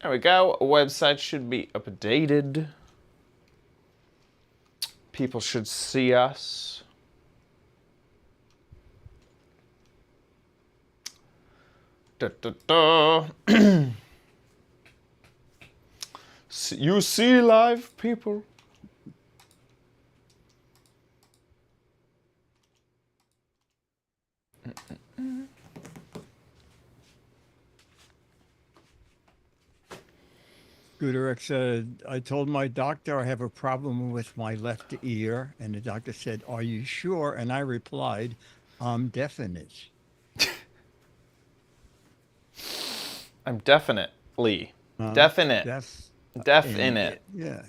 There we go. A website should be updated. People should see us. Da, da, da. You see live, people. Scooter said, I told my doctor I have a problem with my left ear. And the doctor said, are you sure? And I replied, I'm definite. I'm definitely. Definite. Definite. Yeah.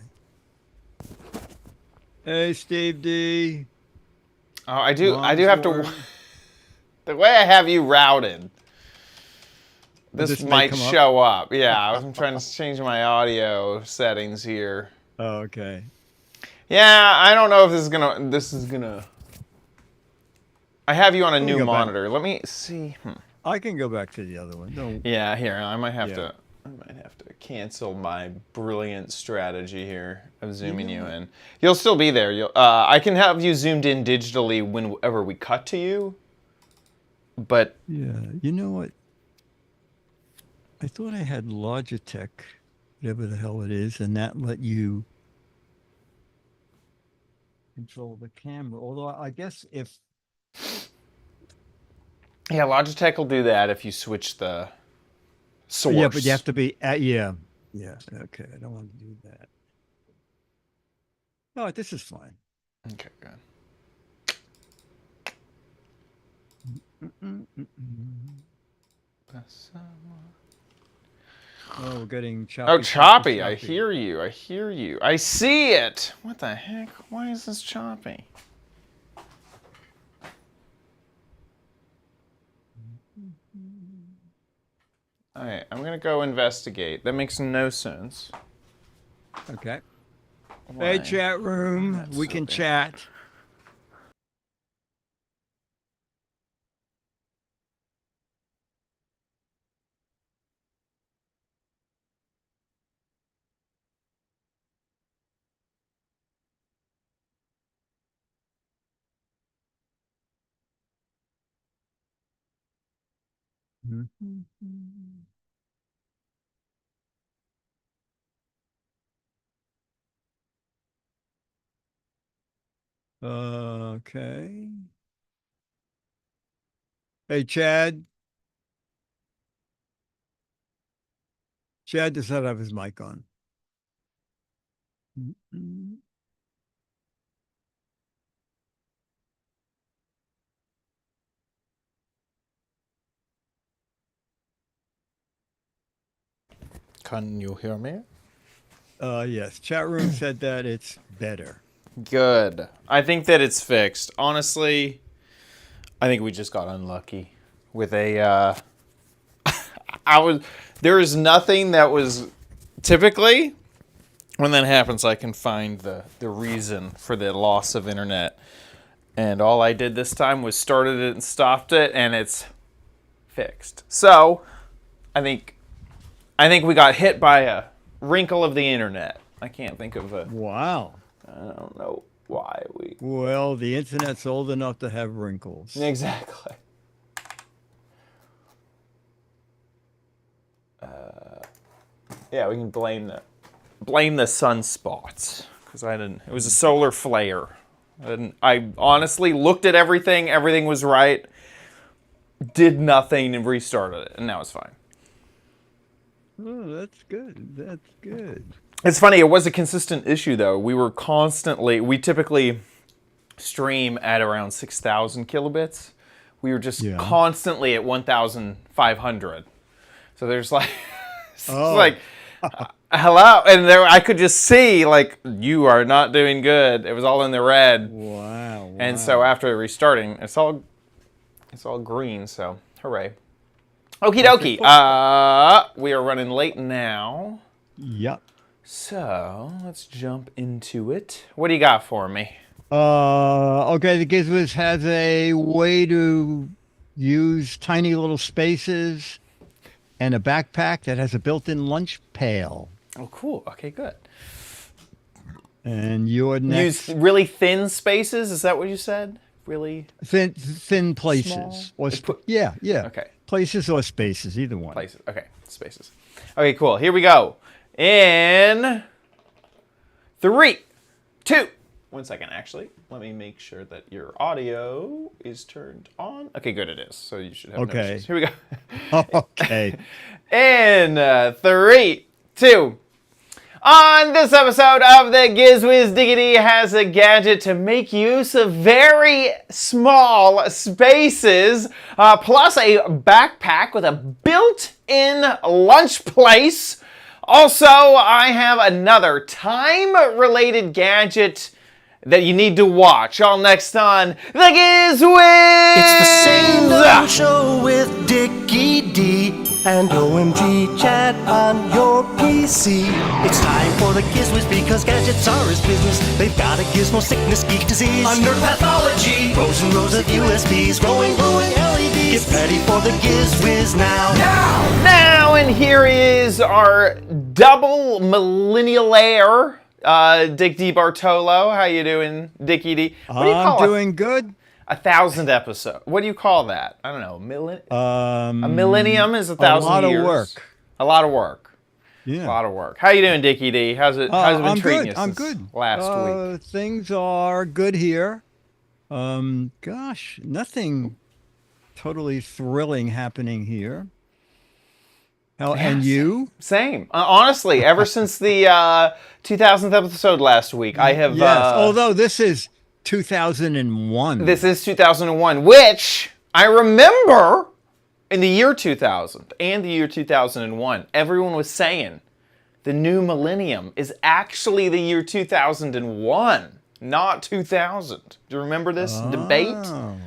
Hey, Steve D. Oh, I do have to... The way I have you routed... This might show up. Yeah, I'm trying to change my audio settings here. Oh, okay. Yeah, I don't know if this is gonna. I have you on a new monitor. Let me see. I can go back to the other one. No. Yeah, here I might have to cancel my brilliant strategy here of zooming you in. You'll still be there. I can have you zoomed in digitally whenever we cut to you. But yeah, you know what? I thought I had Logitech, whatever the hell it is, and that let you control the camera. Although I guess if... Yeah, Logitech will do that if you switch the source. Yeah, but you have to be at... Yeah. Okay, I don't want to do that. No, this is fine. Okay, good. Oh, we're getting choppy. Oh, choppy. I hear you. I hear you. I see it. What the heck? Why is this choppy? All right, I'm going to go investigate. That makes no sense. Okay. Hey, chat room. We can chat. Okay. Hey, Chad. Chad does not have his mic on. Can you hear me? Yes. Chat room said that it's better. Good. I think that it's fixed. Honestly, I think we just got unlucky with a... There is nothing that was... Typically, when that happens, I can find the reason for the loss of internet. And all I did this time was started it and stopped it, and it's fixed. So, I think we got hit by a wrinkle of the internet. I can't think of a... Wow. I don't know why we... Well, the internet's old enough to have wrinkles. Exactly. Yeah, we can blame the sunspots because I didn't. It was a solar flare. I honestly looked at everything. Everything was right. Did nothing and restarted it, and now it's fine. Oh, that's good. That's good. It's funny. It was a consistent issue though. We typically stream at around 6,000 kilobits. We were just constantly at 1,500. So there's like, like, hello, and there I could just see like you are not doing good. It was all in the red. Wow. And so after restarting, it's all green. So hooray. Okie dokie. We are running late now. Yep. So let's jump into it. What do you got for me? Okay, the Giz Wiz has a way to use tiny little spaces and a backpack that has a built-in lunch pail. Oh, cool. Okay, good. And you're Use next. really thin spaces. Is that what you said? Really Thin small? places or Put yeah, okay. places or spaces, either one. Places. Okay, spaces. Okay, cool. Here we go. In three, two. 1 second, actually. Let me make sure that your audio is turned on. Okay, good, it is. So you should have no Okay. issues. Here we go. Okay. In 3, 2. On this episode of the Giz Wiz Diggity has a gadget to make use of very small spaces, plus a backpack with a built-in lunch place. Also, I have another time-related gadget that you need to watch. All next on the Giz Wiz! It's the same dumb show with Dickie D and OMG chat on your PC. It's time for the Giz Wiz because gadgets are his business. They've got a gizmo sickness, geek disease, under pathology, rows and rows of USBs, glowing LEDs. Get ready for the Giz Wiz now. Now, and here is our double millennial Dick D. Bartolo. How you doing, Dickie D? What do you call I'm doing good. 1,000 episode? What do you call that? I don't know. A millennium is 1,000 lot of years. work. A lot of work. Yeah. A lot of work. How you doing, Dickie D? How's it been I'm treating good. you I'm since good. last week? Things are good here. Gosh, nothing totally thrilling happening here. And you? Same. Honestly, ever since the 2000th episode last week, I have... Yes, although this is 2001. This is 2001, which I remember in the year 2000 and the year 2001, everyone was saying the new millennium is actually the year 2001, not 2000. Do you remember this debate? Oh,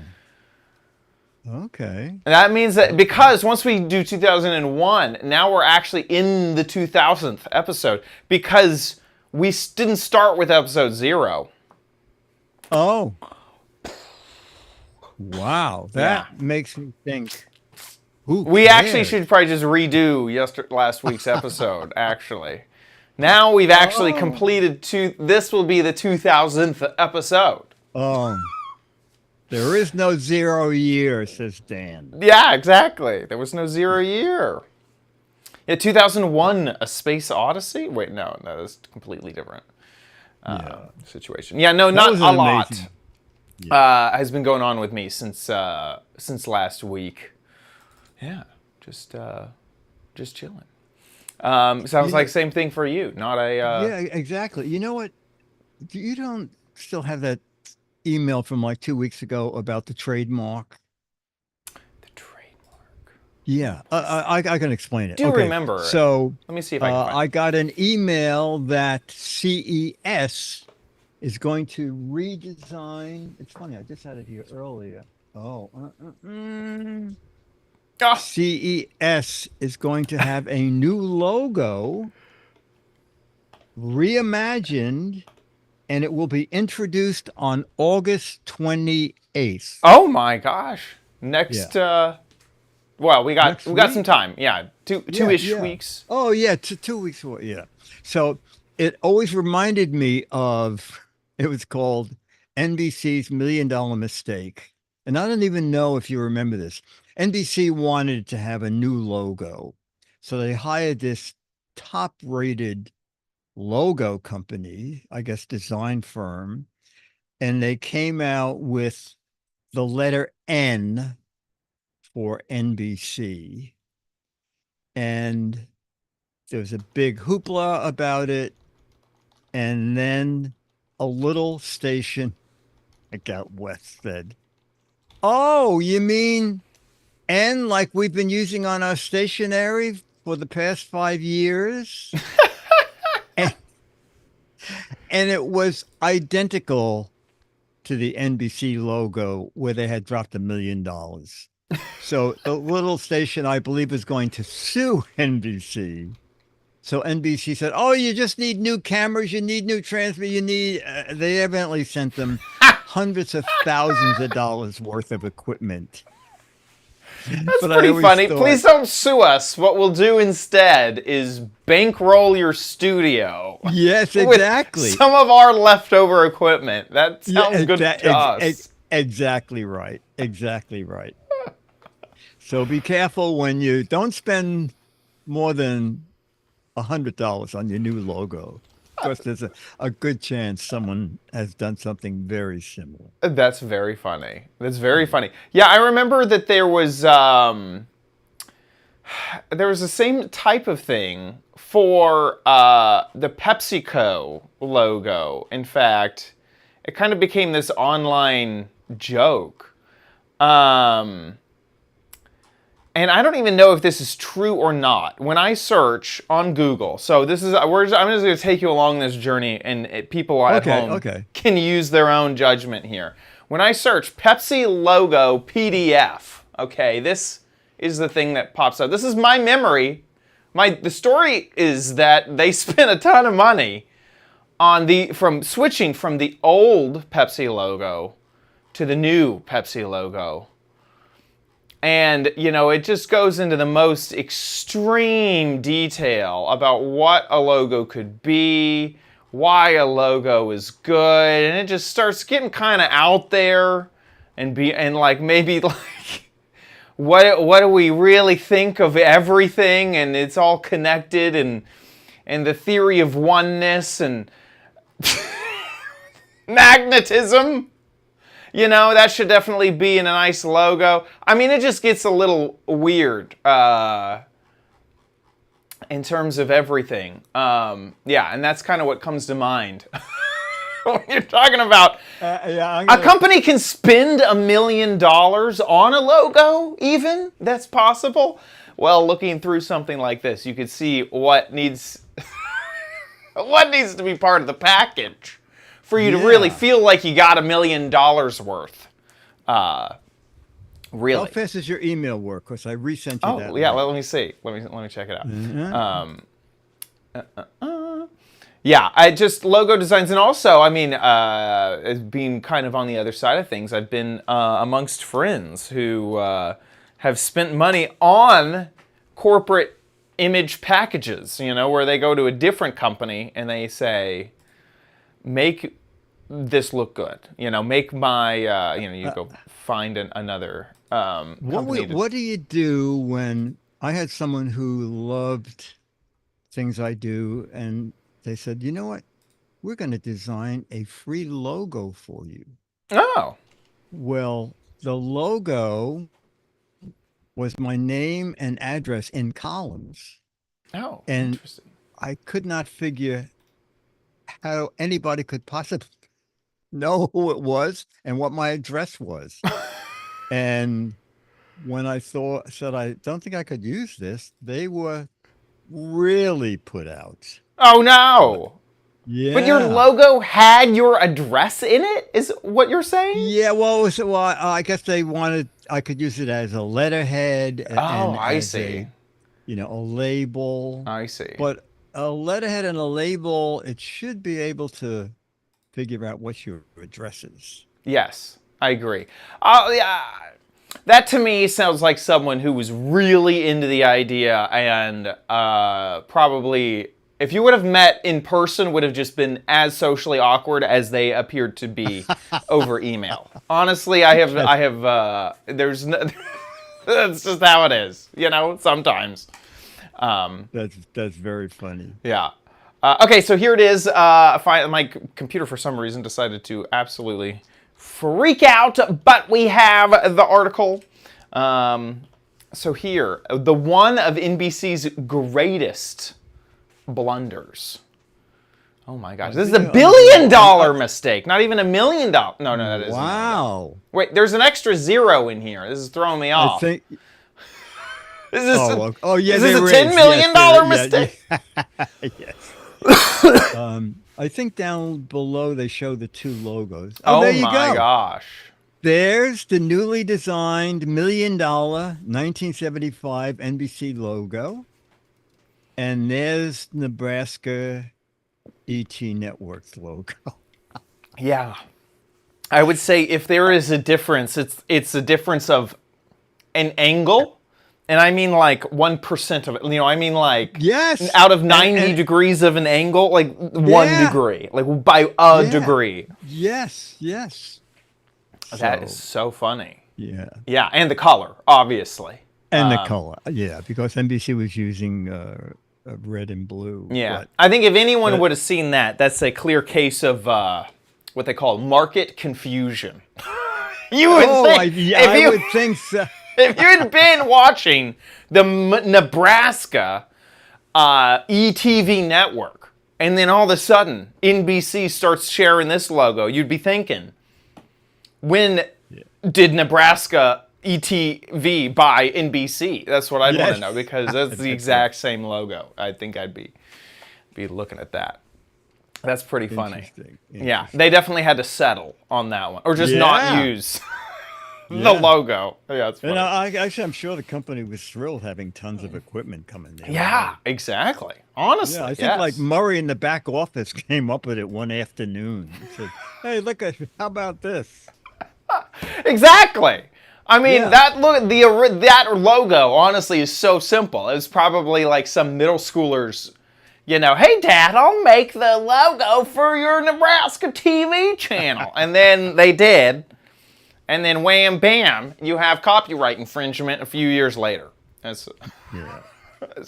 okay. And that means that because once we do 2001, now we're actually in the 2000th episode because we didn't start with episode 0. Oh. Wow. That makes me think. We actually should probably just redo last week's episode, actually. Now we've actually completed this will be the 2000th episode. There is no 0 year, says Dan. Yeah, exactly. There was no 0 year. Yeah, 2001, A Space Odyssey? Wait, no, that's completely different situation. Yeah, no, not a lot has been going on with me since last week. Yeah, just chilling. Sounds like same thing for you. Not a yeah, exactly. You know what? You don't still have that email from like 2 weeks ago about the trademark? the trademark. Yeah, I can explain it. Do remember? So Let me see if I can find I got an email that CES is going to redesign. It's funny, I just had it here earlier. CES is going to have a new logo, reimagined, and it will be introduced on August 28th. Oh my gosh! Next, well, we got some time. Yeah, two-ish weeks. Oh yeah, 2 weeks. Yeah. So it always reminded me of. It was called NBC's $1 Million Mistake, and I don't even know if you remember this. NBC wanted to have a new logo, so they hired this top-rated logo company, I guess design firm, and they came out with the letter N for NBC. And there was a big hoopla about it. And then a little station out west said, "Oh, you mean N like we've been using on our stationery for the past 5 years?" And it was identical to the NBC logo where they had dropped $1 million. So the little station, I believe, is going to sue NBC So NBC said, "Oh, you just need new cameras, you need new transmitter, you need." They evidently sent them hundreds of thousands of dollars worth of equipment. That's But I pretty always funny. thought- Please don't sue us. What we'll do instead is bankroll your studio. Yes, with exactly. some of our leftover equipment. That sounds good exa- to us. exactly right. Exactly right. So be careful when you don't spend more than $100 on your new logo, because there's a good chance someone has done something very similar. That's very funny. That's very funny. Yeah, I remember that there was the same type of thing for the PepsiCo logo. In fact, it kind of became this online joke. And I don't even know if this is true or not. When I search on Google, so this is I'm just going to take you along this journey, and people at home can use their own judgment here. When I search Pepsi logo PDF, okay, this is the thing that pops up. This is my memory. The story is that they spent a ton of money on switching from the old Pepsi logo to the new Pepsi logo. And, you know, it just goes into the most extreme detail about what a logo could be, why a logo is good, and it just starts getting kind of out there and like maybe like what do we really think of everything, and it's all connected, and the theory of oneness and magnetism. You know, that should definitely be in a nice logo. I mean, it just gets a little weird in terms of everything. Yeah, and that's kind of what comes to mind. When you're talking about a company can spend $1 million on a logo, even? That's possible? Well, looking through something like this, you could see what needs to be part of the package for you to really feel like you got $1 million worth. Really. How fast does your email work? Because I resent you that. Oh, yeah, let me see. Let me check it out. Yeah, I just logo designs, and also, I mean, being kind of on the other side of things, I've been amongst friends who have spent money on corporate image packages, you know, where they go to a different company and they say, make this look good, you know, make my, you know, you go find another company. What do you do when I had someone who loved things I do, and they said, you know what, we're going to design a free logo for you. Oh. Well, the logo was my name and address in columns. Oh, and interesting. I could not figure how anybody could possibly know who it was and what my address was. And when I said, I don't think I could use this, they were really put out. Oh, no. Yeah. But your logo had your address in it, is what you're saying? Yeah, well, I guess they wanted I could use it as a letterhead. I see. A label. I see. But a letterhead and a label, it should be able to figure out what your address is. Yes, I agree. Yeah, that to me sounds like someone who was really into the idea, and probably, if you would have met in person, would have just been as socially awkward as they appeared to be over email. Honestly, there's no, that's just how it is, you know, sometimes. That's very funny. Yeah. Okay, so here it is. My computer, for some reason, decided to absolutely freak out, but we have the article. So here, the one of NBC's greatest blunders. Oh my gosh, this is a $1 billion mistake, not even $1 million. No, that is. Wow. Wait, there's an extra zero in here. This is throwing me off. I think. Is this Is this a $10 million mistake? Yes. I think down below they show the two logos. Oh, there you go. Oh my gosh. There's the newly designed $1 million 1975 NBC logo. And there's Nebraska ET Network's logo. Yeah. I would say if there is a difference, it's a difference of an angle. And I mean like 1% of it. You know, I mean like Yes. out of 90 degrees of an angle, like 1 degree. Like by a degree. Yes, yes. That is so funny. Yeah. Yeah, and the color, obviously. And the color. Yeah, because NBC was using red and blue. Yeah. I think if anyone would have seen that, that's a clear case of what they call market confusion. You would think. I would think so. If you had been watching the Nebraska ETV network, and then all of a sudden NBC starts sharing this logo, you'd be thinking, when did Nebraska ETV buy NBC? That's what I'd want to know, because that's the exact same logo. I think I'd be looking at that. That's pretty funny. Yeah, they definitely had to settle on that one, or just not use the logo. Yeah, it's funny. And actually, I'm sure the company was thrilled having tons of equipment coming there. Yeah, exactly. Honestly, I think like Murray in the back office came up with it one afternoon. He said, "Hey, look at how about this?" Exactly. I mean, that logo honestly is so simple. It's probably like some middle schoolers, you know, hey Dad, I'll make the logo for your Nebraska TV channel. And then they did. And then wham bam, you have copyright infringement a few years later. That's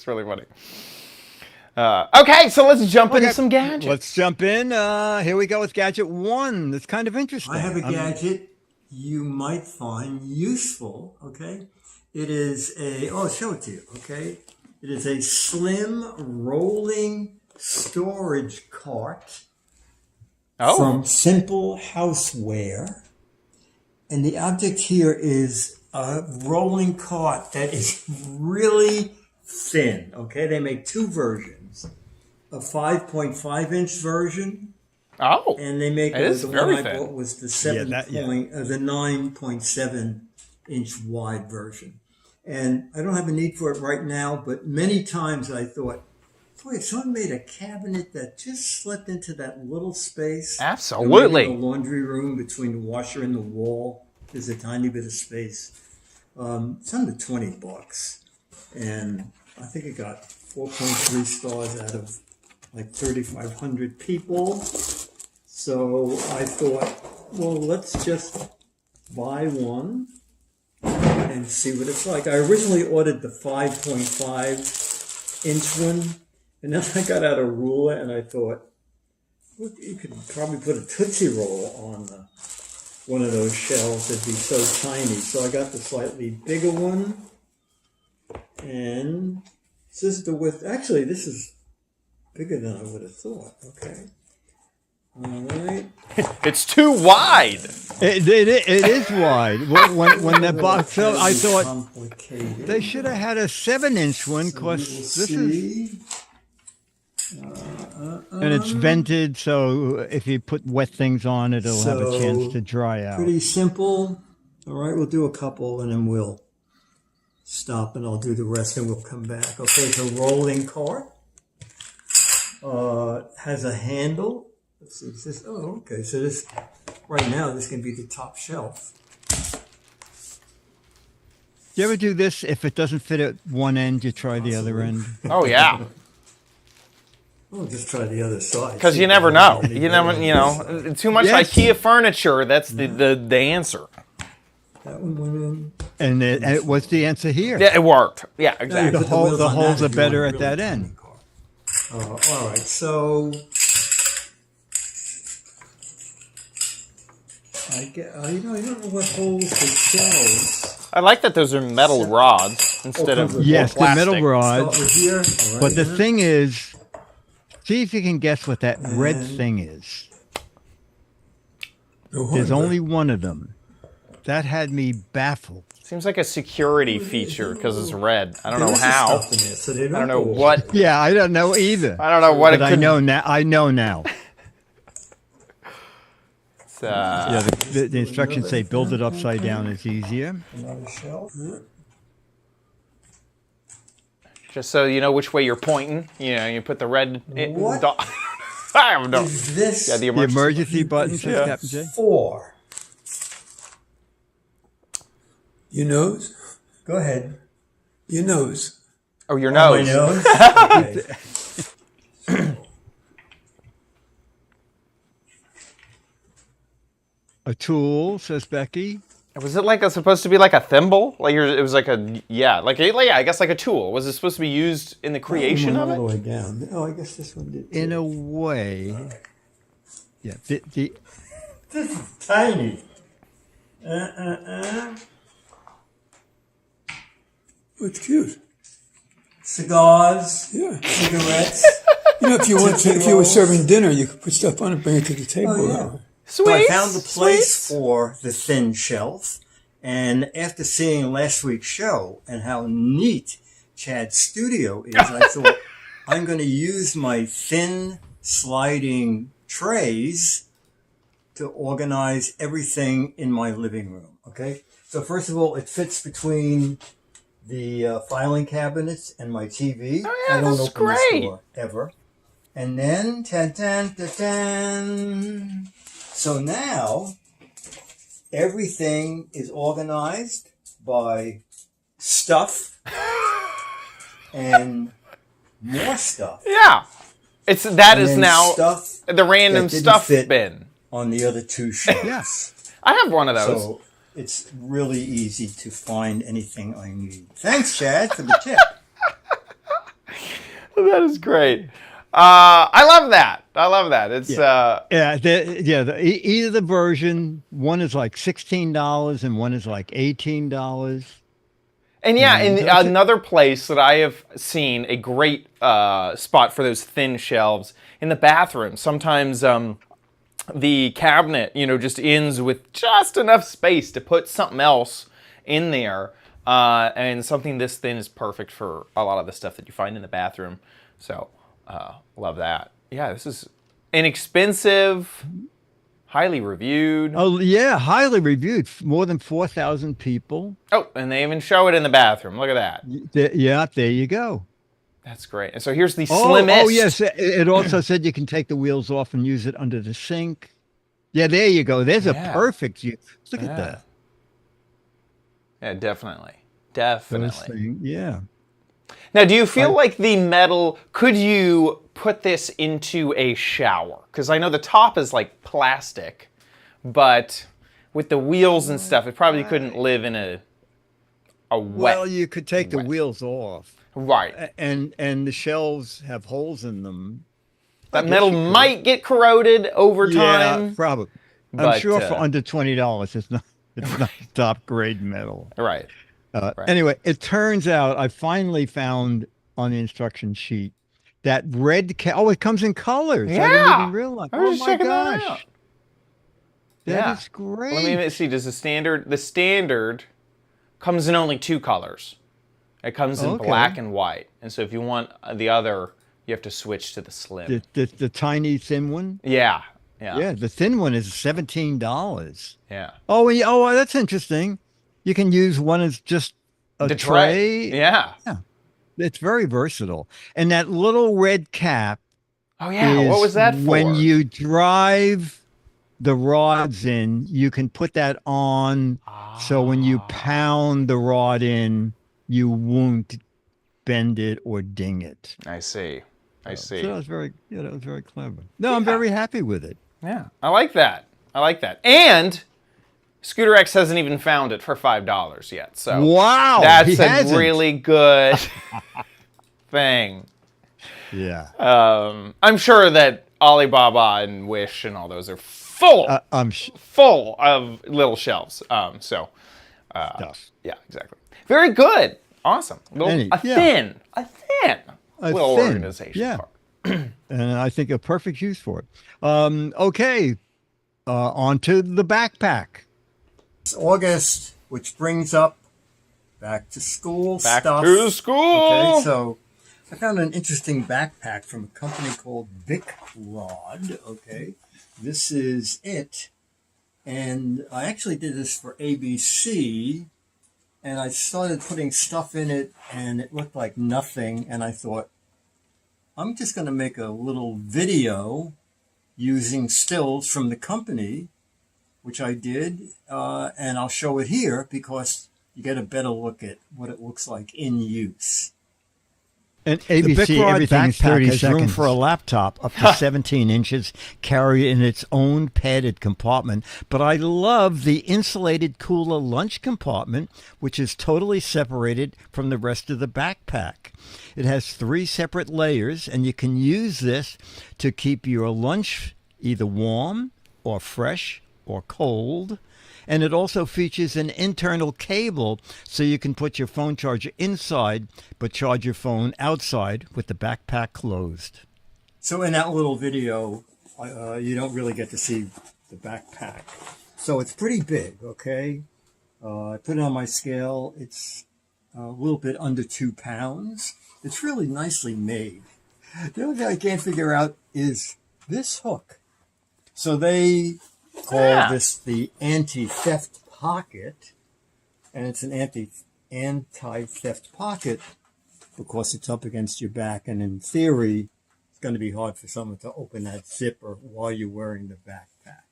really funny. Okay, so let's jump into some gadgets. Let's jump in. Here we go with Gadget 1. It's kind of interesting. I have a gadget you might find useful, okay? It is I'll show it to you, okay? It is a slim rolling storage cart from Simple Houseware. And the object here is a rolling cart that is really thin, okay? They make two versions, a 5.5-inch version. Oh, and they make the one I bought was the 9.7-inch wide version. And I don't have a need for it right now, but many times I thought, boy, if someone made a cabinet that just slipped into that little space. Absolutely. In the laundry room between the washer and the wall, there's a tiny bit of space. It's under $20. And I think it got 4.3 stars out of like 3,500 people. So I thought, well, let's just buy one and see what it's like. I originally ordered the 5.5-inch one, and then I got out a ruler and I thought, look, you could probably put a Tootsie Roll on one of those shelves. It'd be so tiny. So I got the slightly bigger one, and this is the width. Actually, this is bigger than I would have thought. Okay. All right. It's too wide. It is wide. When that box fell, I thought they should have had a 7-inch one, because this is. And it's vented, so if you put wet things on it, it'll have a chance to dry out. Pretty simple. All right, we'll do a couple, and then we'll stop, and I'll do the rest, and we'll come back. Okay, it's a rolling cart. Has a handle. Let's see, it says, okay, so this, right now, this can be the top shelf. Do you ever do this? If it doesn't fit at one end, you try the other end? Oh, yeah. We'll just try the other side. Because you never know. You know, too much IKEA furniture, that's the answer. That one went in. And it was the answer here. Yeah, it worked. Yeah, exactly. The holes are better at that end. All right, so I don't know what holds the shelves. I like that those are metal rods instead of yes, plastic. the metal rods. Here. Right, but the thing is, see if you can guess what that red thing is. There's only one of them. That had me baffled. Seems like a security feature because it's red. I don't know how. So I don't know what. Yeah, I don't know either. I don't know what but it could. I know now. Yeah, the instructions say build it upside down is easier. Another shelf. Just so you know which way you're pointing. You know, you put the red. What I don't know. is this? Yeah, The emergency button, says Yeah. Captain J. for? Your nose? Go ahead. Your nose. Oh, your My nose. nose? Okay. A tool, says Becky. Was it like supposed to be like a thimble? Like it was like a I guess like a tool. Was it supposed to be used in the creation of all the it? way down. Oh, I guess this one did. In too. a way. Yeah. The This is tiny. Oh, it's cute. Cigars, Yeah. cigarettes. You know, if you were serving dinner, you could put stuff on it, bring it to the table. Oh, yeah. Sweet. So I found the place for the thin shelf, and after seeing last week's show and how neat Chad's studio is, I thought I'm going to use my thin sliding trays to organize everything in my living room. Okay, so first of all, it fits between the filing cabinets and my TV. Oh, yeah, I don't that's open great. this door ever. And then, tan. So now, everything is organized by stuff and more stuff. Yeah. That And is then now stuff the random that didn't stuff fit bin. on the other two shelves. yes. I have one of those. So it's really easy to find anything I need. Thanks, Chad, for the tip. That is great. I love that. It's Either the version, one is like $16 and one is like $18. and another place that I have seen a great spot for those thin shelves in the bathroom. Sometimes the cabinet, just ends with just enough space to put something else in there, and something this thin is perfect for a lot of the stuff that you find in the bathroom. So. Love that. Yeah, this is inexpensive, highly reviewed. Oh, yeah, highly reviewed. More than 4,000 people. Oh, and they even show it in the bathroom. Look at that. Yeah, there you go. That's great. And so here's the slimmest. Oh, yes. It also said you can take the wheels off and use it under the sink. Yeah, there you go. There's a perfect use. Look at that. Yeah, definitely. Those Definitely. things, yeah. Now, do you feel like the metal, could you put this into a shower? Because I know the top is like plastic, but with the wheels and stuff, it probably couldn't live in a wet. Well, you could take the wheels off. Right. And the shelves have holes in them. That metal might get corroded over time. Yeah, probably. But, I'm sure for under $20, it's not top grade metal. Right. Right. Anyway, it turns out I finally found on the instruction sheet that red it comes in colors. I didn't even realize. I was Oh just my checking that gosh. out. That is great. Let me see. Does the standard comes in only two colors? It comes in black and white. And so if you want the other, you have to switch to the slim. The tiny thin one? Yeah. Yeah, the thin one is $17. Yeah. Oh, that's interesting. You can use one as just a tray. Yeah. It's very versatile. And that little red cap. Oh, yeah. What was that for? When you drive the rods in, you can put that on. So when you pound the rod in, you won't bend it or ding it. I see. So that was very clever. No, I'm very happy with it. Yeah. I like that. And Scooter X hasn't even found it for $5 yet. So wow, that's a really good thing. Yeah. I'm sure that Alibaba and Wish and all those are full of little shelves. Stuff. Yeah, exactly. Very good. Awesome. A thin little organization part. And I think a perfect use for it. Okay. On to the backpack. It's August, which brings up back to school stuff. Back to school. Okay, so I found an interesting backpack from a company called Bikrod. Okay, this is it. And I actually did this for ABC. and I started putting stuff in it, and it looked like nothing. And I thought, I'm just going to make a little video using stills from the company, which I did, and I'll show it here because you get a better look at what it looks like in use. And The ABC, Bikrod everything is backpack 30 has room seconds. for a laptop up to 17 inches, carried in its own padded compartment. But I love the insulated cooler lunch compartment, which is totally separated from the rest of the backpack. It has 3 separate layers, and you can use this to keep your lunch either warm or fresh or cold. And it also features an internal cable so you can put your phone charger inside but charge your phone outside with the backpack closed. So in that little video, you don't really get to see the backpack. So it's pretty big, okay? I put it on my scale. It's a little bit under 2 pounds. It's really nicely made. The only thing I can't figure out is this hook. So they call this the anti-theft pocket, and it's an anti-theft pocket because it's up against your back, and in theory, it's going to be hard for someone to open that zipper while you're wearing the backpack.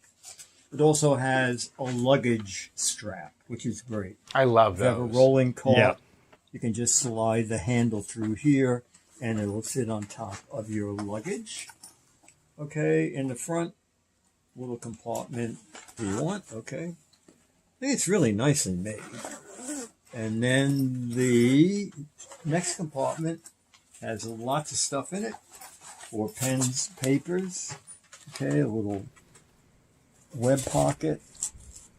It also has a luggage strap, which is great. I love If you have a those. rolling cart, Yeah. you can just slide the handle through here, and it will sit on top of your luggage. Okay, in the front, little compartment you want, okay. I think it's really nicely made. And then the next compartment has lots of stuff in it, for pens, papers, okay, a little web pocket,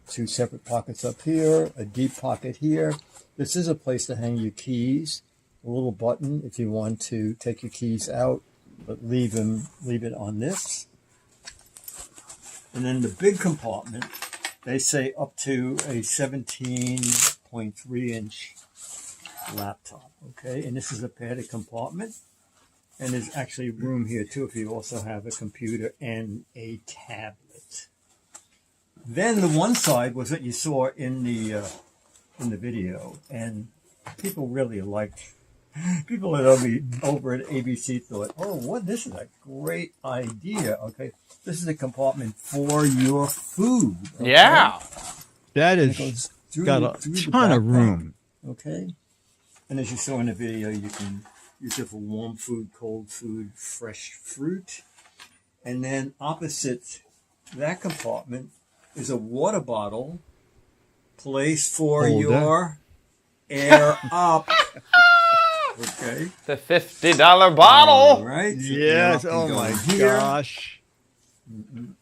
2 separate pockets up here, a deep pocket here. This is a place to hang your keys, a little button if you want to take your keys out, but leave it on this. And then the big compartment, they say up to a 17.3-inch laptop, okay? And this is a padded compartment. And there's actually room here, too, if you also have a computer and a tablet. Then the one side was what you saw in the video. And people really liked. People over at ABC thought, oh, this is a great idea, okay? This is a compartment for your food. Okay? Yeah. That It is goes through got a the ton of backpack, room. Okay? And as you saw in the video, you can use it for warm food, cold food, fresh fruit. And then opposite that compartment is a water bottle placed for Holder. your air up. Okay. The $50 bottle. All right. so Yes. now I Oh can go my here. gosh.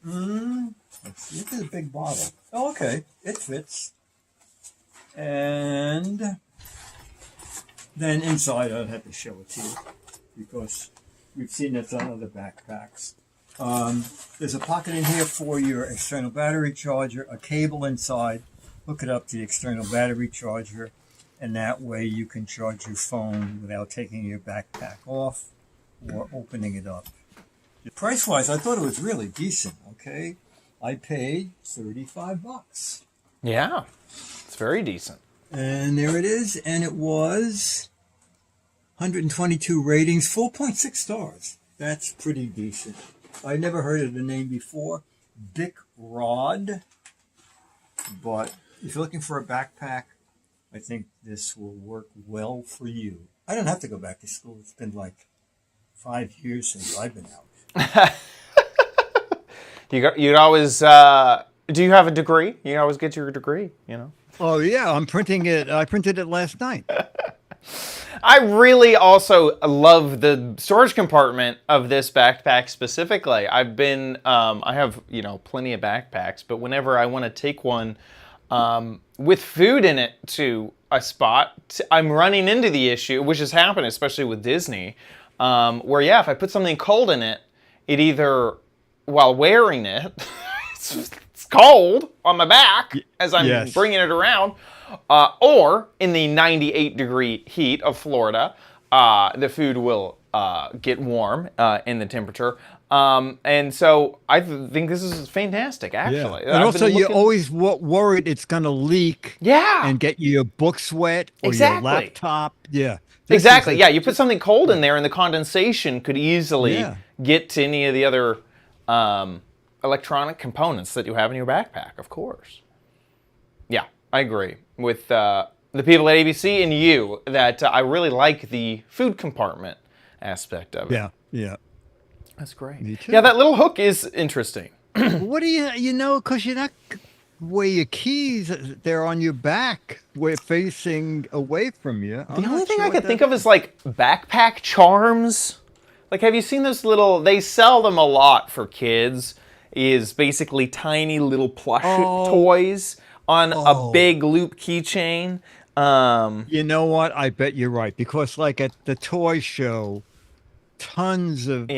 Let's see. This is a big bottle. Oh, okay. It fits. And then inside, I'd have to show it to you because we've seen this on other backpacks. There's a pocket in here for your external battery charger, a cable inside. Hook it up to the external battery charger, and that way you can charge your phone without taking your backpack off or opening it up. Price-wise, I thought it was really decent, okay? I paid $35. Yeah. It's very decent. And there it is, and it was 122 ratings, 4.6 stars. That's pretty decent. I never heard of the name before, Bikrod, but if you're looking for a backpack, I think this will work well for you. I don't have to go back to school. It's been like 5 years since I've been out. You'd always, do you have a degree? You can always get your degree, you know? Oh yeah, I'm printing it. I printed it last night. I really also love the storage compartment of this backpack specifically. I have, plenty of backpacks, but whenever I want to take one with food in it to a spot, I'm running into the issue, which has happened, especially with Disney, where, if I put something cold in it, it either, while wearing it, it's cold on my back as I'm bringing it around, or in the 98-degree heat of Florida, the food will get warm in the temperature. And so I think this is fantastic, actually. And also, you're always worried it's going to leak. Yeah. And get your books wet or Exactly. your laptop. Yeah. Exactly. Yeah, you put something cold in there, and the condensation could easily get to any of the other electronic components that you have in your backpack, of course. Yeah, I agree with the people at ABC and you that I really like the food compartment aspect of it. Yeah, yeah. That's great. Me too. Yeah, that little hook is interesting. What do you know, because you're not where your keys, they're on your back. We're facing away from you. The only thing I could think of is like backpack charms. Like, have you seen those little, they sell them a lot for kids, is basically tiny little plush toys on a big loop keychain. You know what? I bet you're right. Because like at the toy show, tons of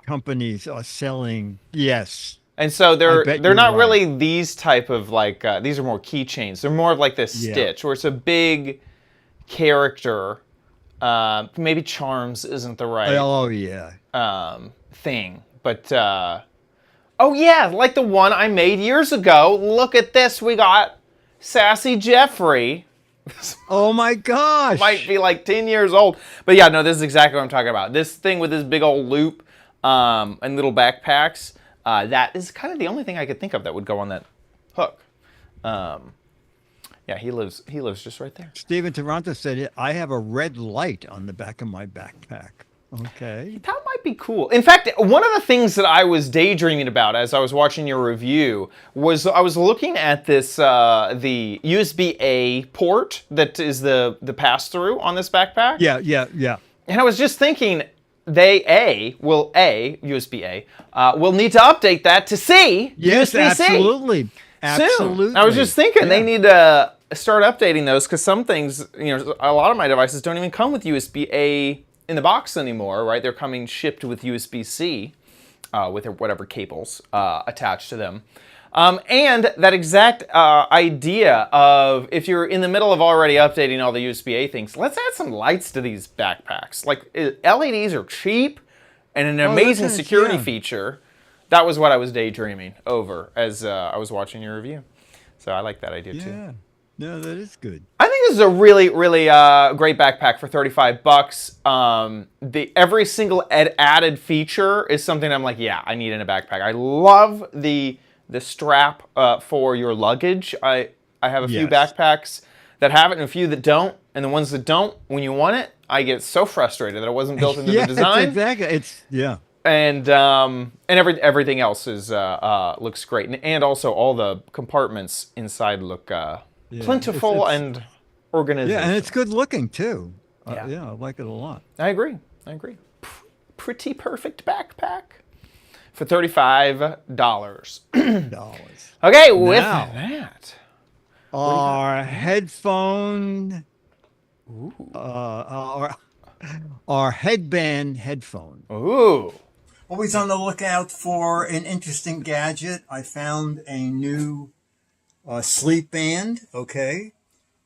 companies are selling, And so they're not right. really these type of like, these are more keychains. They're more of like this Stitch, where it's a big character. Maybe charms isn't the right thing. But, oh yeah, like the one I made years ago. Look at this. We got Sassy Jeffrey. Oh my gosh. Might be like 10 years old. But yeah, no, this is exactly what I'm talking about. This thing with this big old loop and little backpacks, that is kind of the only thing I could think of that would go on that hook. Yeah, he lives just right there. Steven Toronto said, I have a red light on the back of my backpack. Okay. That might be cool. In fact, one of the things that I was daydreaming about as I was watching your review was I was looking at this, the USB-A port that is the pass-through on this backpack. Yeah. And I was just thinking, USB-A, will need to update that to C, yes, USB-C. Absolutely. Soon. I was just thinking they need to start updating those because some things, a lot of my devices don't even come with USB-A in the box anymore, right? They're coming shipped with USB-C with whatever cables attached to them. And that exact idea of if you're in the middle of already updating all the USB-A things, let's add some lights to these backpacks. Like LEDs are cheap and an amazing security feature. That was what I was daydreaming over as I was watching your review. So I like that idea too. Yeah, no, that is good. I think this is a really, really great backpack for $35. Every single added feature is something I'm like, yeah, I need in a backpack. I love the strap for your luggage. I have a few backpacks that have it and a few that don't. And the ones that don't, when you want it, I get so frustrated that it wasn't built into the design. Exactly. And everything else is looks great, and also all the compartments inside look plentiful and organized. Yeah, and it's good looking too. I like it a lot. I agree. Pretty perfect backpack for $35. Okay, with that, our headphone, our headband headphone. Ooh. Always on the lookout for an interesting gadget. I found a new sleep band,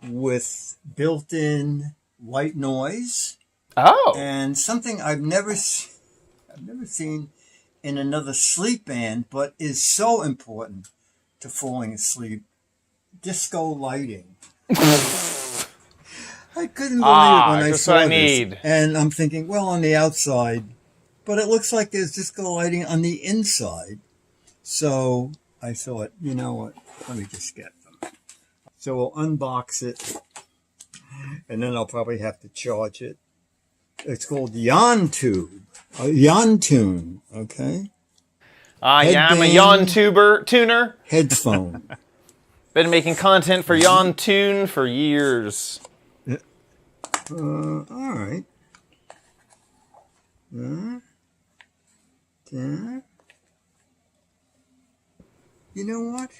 with built-in white noise. Oh. And something I've never seen in another sleep band, but is so important to falling asleep. Disco lighting. I couldn't believe it when I saw this. And I'm thinking, well, on the outside, but it looks like there's disco lighting on the inside. So I thought, you know what? Let me just get them. So we'll unbox it, and then I'll probably have to charge it. It's called Yontune, okay? Yeah, I'm a tuner. Headphone. Been making content for Yontune for years. All right. You know what?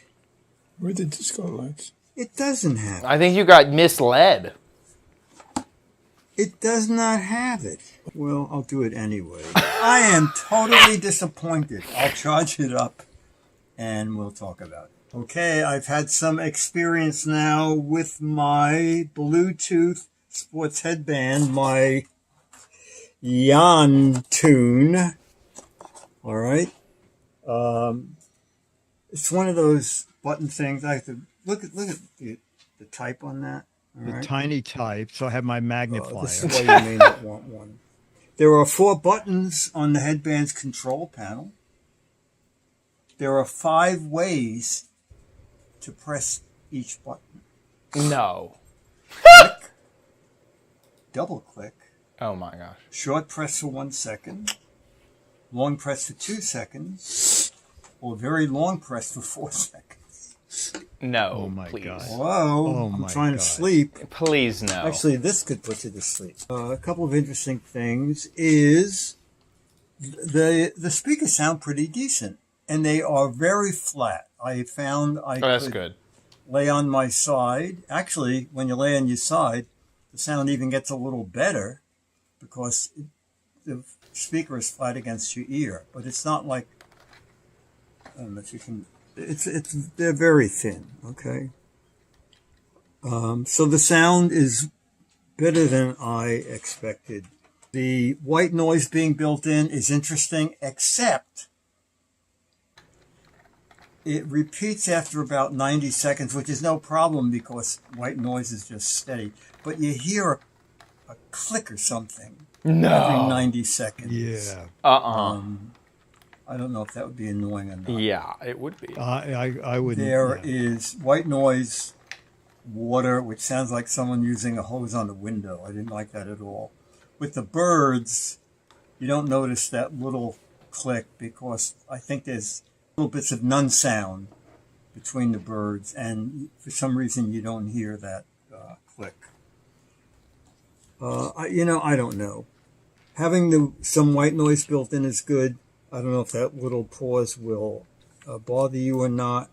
Where are the disco lights? It doesn't have it. I think you got misled. It does not have it. Well, I'll do it anyway. I am totally disappointed. I'll charge it up and we'll talk about it. Okay, I've had some experience now with my Bluetooth sports headband, my Yontune. All right. It's one of those button things. I have to look at the type on that. All The right. tiny type. So I have my magnifier. This is why you may not want one. There are 4 buttons on the headband's control panel. There are 5 ways to press each button. No. Click, double click, Oh my gosh. short press for 1 second, long press for 2 seconds, or very long press for 4 seconds. No. Oh my please. God. Whoa, Oh I'm my trying to God. sleep. Please no. Actually, this could put you to sleep. A couple of interesting things is the speakers sound pretty decent, and they are very flat. I found I Oh, that's could good. lay on my side. Actually, when you lay on your side, the sound even gets a little better because the speaker is flat against your ear. But it's not like, I don't know if you can. They're very thin. Okay. So the sound is better than I expected. The white noise being built in is interesting, except it repeats after about 90 seconds, which is no problem because white noise is just steady. But you hear a click or something every No. 90 seconds. Yeah. I don't know if that would be annoying or not. Yeah, it would be. I would. There is white noise, water, which sounds like someone using a hose on the window. I didn't like that at all. With the birds, you don't notice that little click because I think there's little bits of none sound between the birds, and for some reason you don't hear that click. I don't know. Having some white noise built in is good. I don't know if that little pause will bother you or not.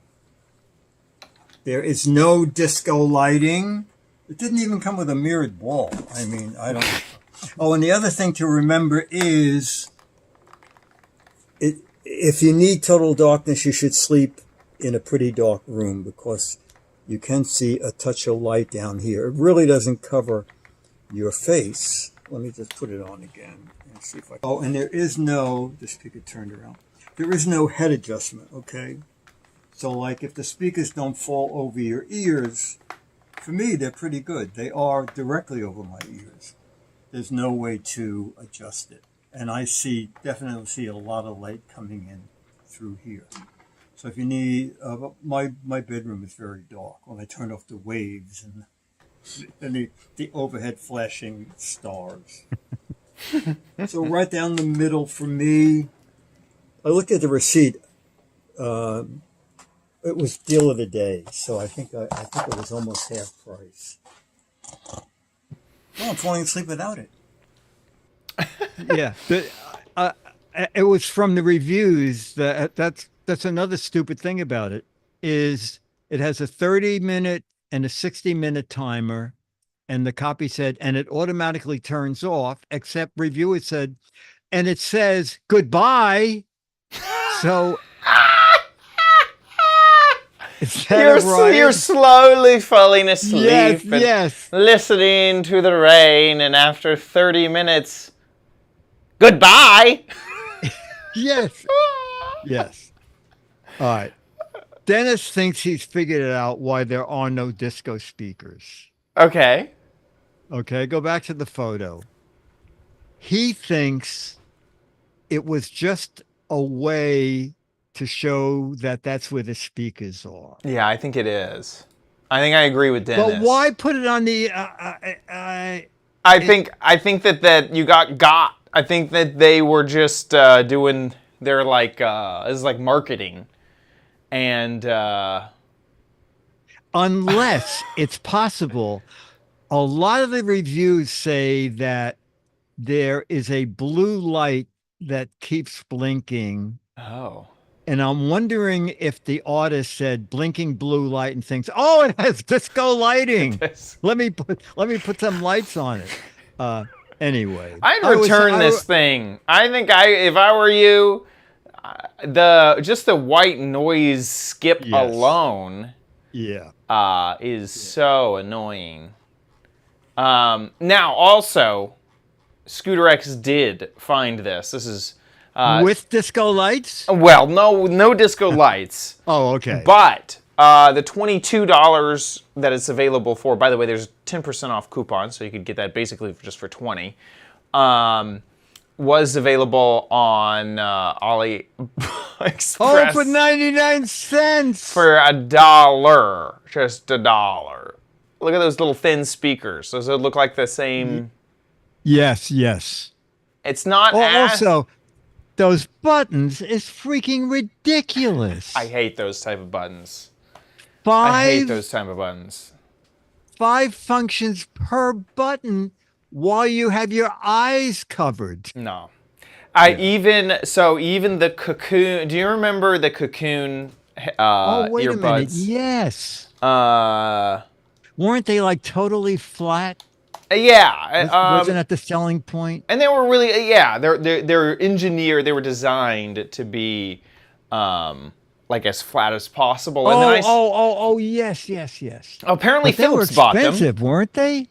There is no disco lighting. It didn't even come with a mirrored wall. I mean, I don't. Oh, and the other thing to remember is, if you need total darkness, you should sleep in a pretty dark room because you can see a touch of light down here. It really doesn't cover your face. Let me just put it on again and see if I. Oh, and there is no. The speaker turned around. There is no head adjustment. Okay. So, like, if the speakers don't fall over your ears, for me, they're pretty good. They are directly over my ears. There's no way to adjust it. And I definitely see a lot of light coming in through here. So if you need, my bedroom is very dark when I turn off the waves and the overhead flashing stars. So right down the middle for me, I looked at the receipt. It was deal of the day, so I think it was almost half price. Well, I'm falling asleep without it. Yeah. It was from the reviews. That's another stupid thing about it is it has a 30-minute and a 60-minute timer, and the copy said, and it automatically turns off, except reviewers said, and it says goodbye. So You're slowly falling asleep. Yes, and yes. listening to the rain, and after 30 minutes, goodbye. Yes. Yes. All right. Dennis thinks he's figured it out why there are no disco speakers. Okay. Okay, go back to the photo. He thinks it was just a way to show that that's where the speakers are. Yeah, I think it is. I think I agree with Dennis. But why put it on the? I think that you got. I think that they were just doing their it's like marketing, and unless it's possible, a lot of the reviews say that there is a blue light that keeps blinking. oh. And I'm wondering if the artist said blinking blue light and thinks, oh, it has disco lighting. Let me put some lights on it. Anyway, I'd return this thing. I think if I were you, the white noise skip alone, is so annoying. Now also, Scooter X did find this. This is With disco lights? Well, no disco lights. Oh, okay. But the $22 that it's available for, by the way, there's a 10% off coupon, so you could get that basically just for $20, was available on AliExpress. Oh, for 99 cents. For $1. Just $1. Look at those little thin speakers. Those look like the same. Yes, yes. It's not Also, those buttons is freaking ridiculous. I hate those type of buttons. I hate those type of buttons. 5 functions per button while you have your eyes covered. No. Even the Cocoon. Do you remember the Cocoon Oh, wait a minute. earbuds? Yes. Weren't they like totally flat? Yeah. Wasn't that the selling point? And they were really, they're engineered, they were designed to be like as flat as possible. And yes. Apparently But they were Philips bought them. expensive, weren't they?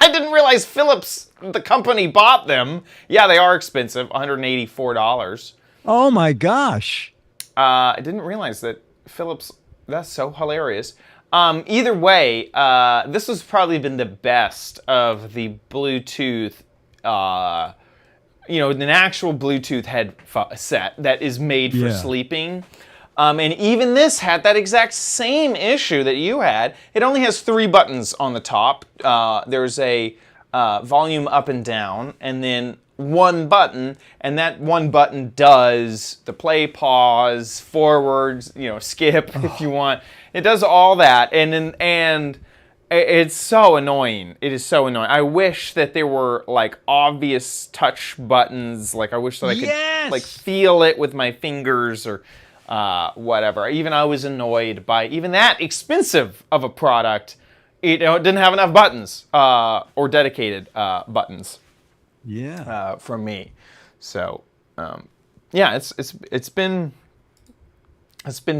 I didn't realize Philips, the company, bought them. Yeah, they are expensive, $184. Oh my gosh. I didn't realize that Philips, that's so hilarious. Either way, this has probably been the best of the Bluetooth, an actual Bluetooth headset that is made for sleeping. And even this had that exact same issue that you had. It only has 3 buttons on the top. There's a volume up and down, and then 1 button, and that 1 button does the play, pause, forwards, skip if you want. It does all that, and it's so annoying. It is so annoying. I wish that there were like obvious touch buttons. Like I wish that I could like feel it with my fingers or whatever. I was annoyed by even that expensive of a product. It didn't have enough buttons or dedicated buttons. Yeah. From me. So it's been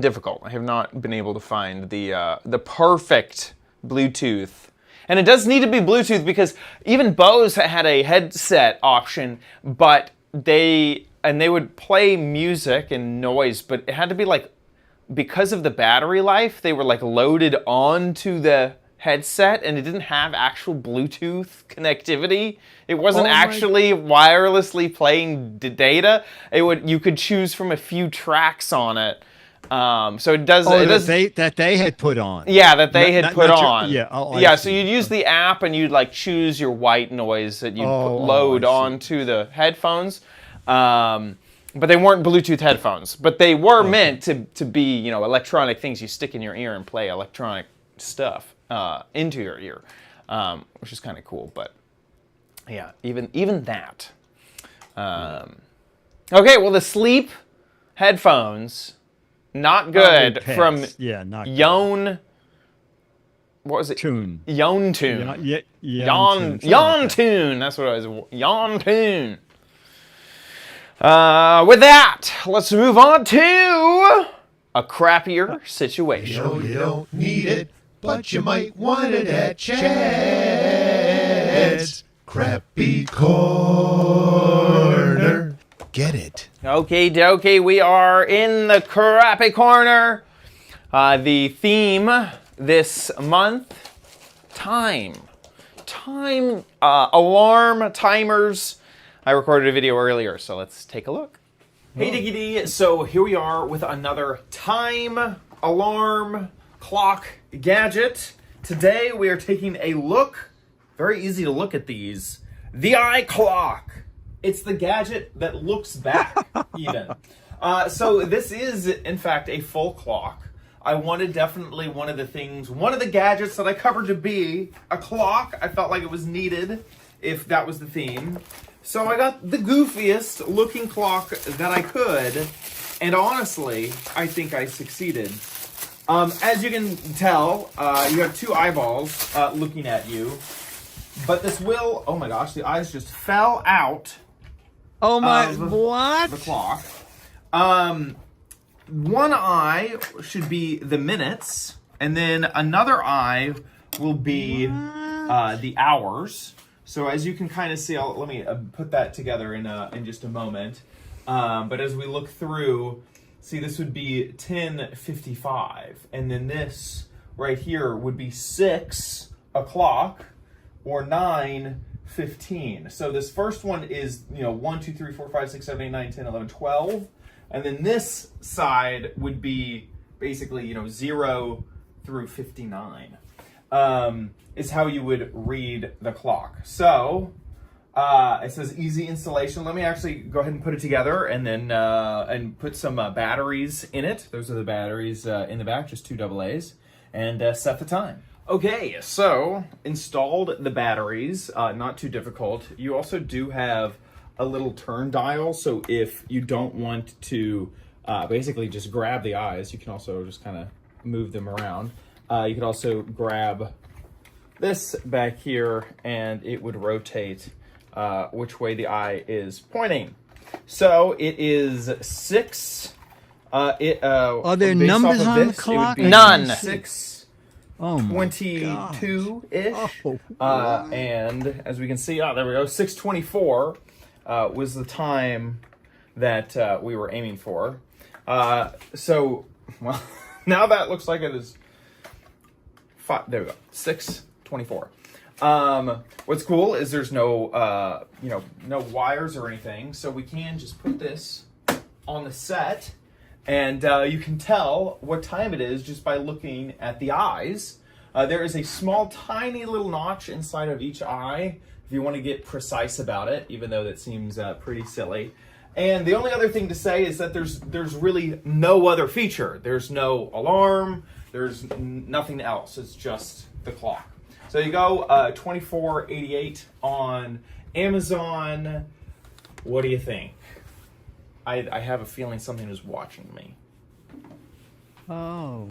difficult. I have not been able to find the perfect Bluetooth. And it does need to be Bluetooth because even Bose had a headset option, but they would play music and noise, but it had to be like, because of the battery life, they were like loaded onto the headset and it didn't have actual Bluetooth connectivity. It wasn't actually wirelessly playing data. You could choose from a few tracks on it. So it does. That they had put on. Yeah, that they had put on. So see. you'd use the app and you'd like choose your white noise that you load onto the headphones. But they weren't Bluetooth headphones. But they were meant to be, electronic things you stick in your ear and play electronic stuff into your ear, which is kind of cool. But yeah, even that. Okay, well, the sleep headphones. Not good from not good. What was it? Tune. Yon Tune. Yon Tune. That's what it was. Yon Tune. With that, let's move on to a crappier situation. You don't need it, but you might want it at Chad's Crappy Corner. Get it. Okay, dokie, we are in the crappy corner. The theme this month, time. Alarm, timers. I recorded a video earlier, so let's take a look. Hey, Diggity. So here we are with another time, alarm, clock gadget. Today we are taking a look, very easy to look at these, the iClock. It's the gadget that looks back, even. So this is, in fact, a full clock. I wanted definitely one of the gadgets that I covered to be a clock. I felt like it was needed if that was the theme. So I got the goofiest looking clock that I could. And honestly, I think I succeeded. As you can tell, you have 2 eyeballs looking at you. But this oh my gosh, the eyes just fell out. Oh my, what? The clock. One eye should be the minutes, and then another eye will be the hours. So as you can kind of see, let me put that together in just a moment. But as we look through, see, this would be 10:55, and then this right here would be 6 o'clock or 9:15. So this first one is, 1, 2, 3, 4, 5, 6, 7, 8, 9, 10, 11, 12. And then this side would be basically, 0 through 59, is how you would read the clock. So it says easy installation. Let me actually go ahead and put it together and then and put some batteries in it. Those are the batteries in the back, just 2 AA's, and set the time. Okay, so installed the batteries, not too difficult. You also do have a little turn dial, so if you don't want to basically just grab the eyes, you can also just kind of move them around. You could also grab this back here and it would rotate which way the eye is pointing. So it is 6. Are there numbers on the clock? None. 6:22-ish. And as we can see, there we go, 6:24 was the time that we were aiming for. So, well, now that looks like it is 5. There we go, 6:24. What's cool is there's no, no wires or anything, so we can just put this on the set, and you can tell what time it is just by looking at the eyes. There is a small, tiny little notch inside of each eye if you want to get precise about it, even though that seems pretty silly. And the only other thing to say is that there's really no other feature. There's no alarm. There's nothing else. It's just the clock. So you go $24.88 on Amazon. What do you think? I have a feeling something is watching me. Oh,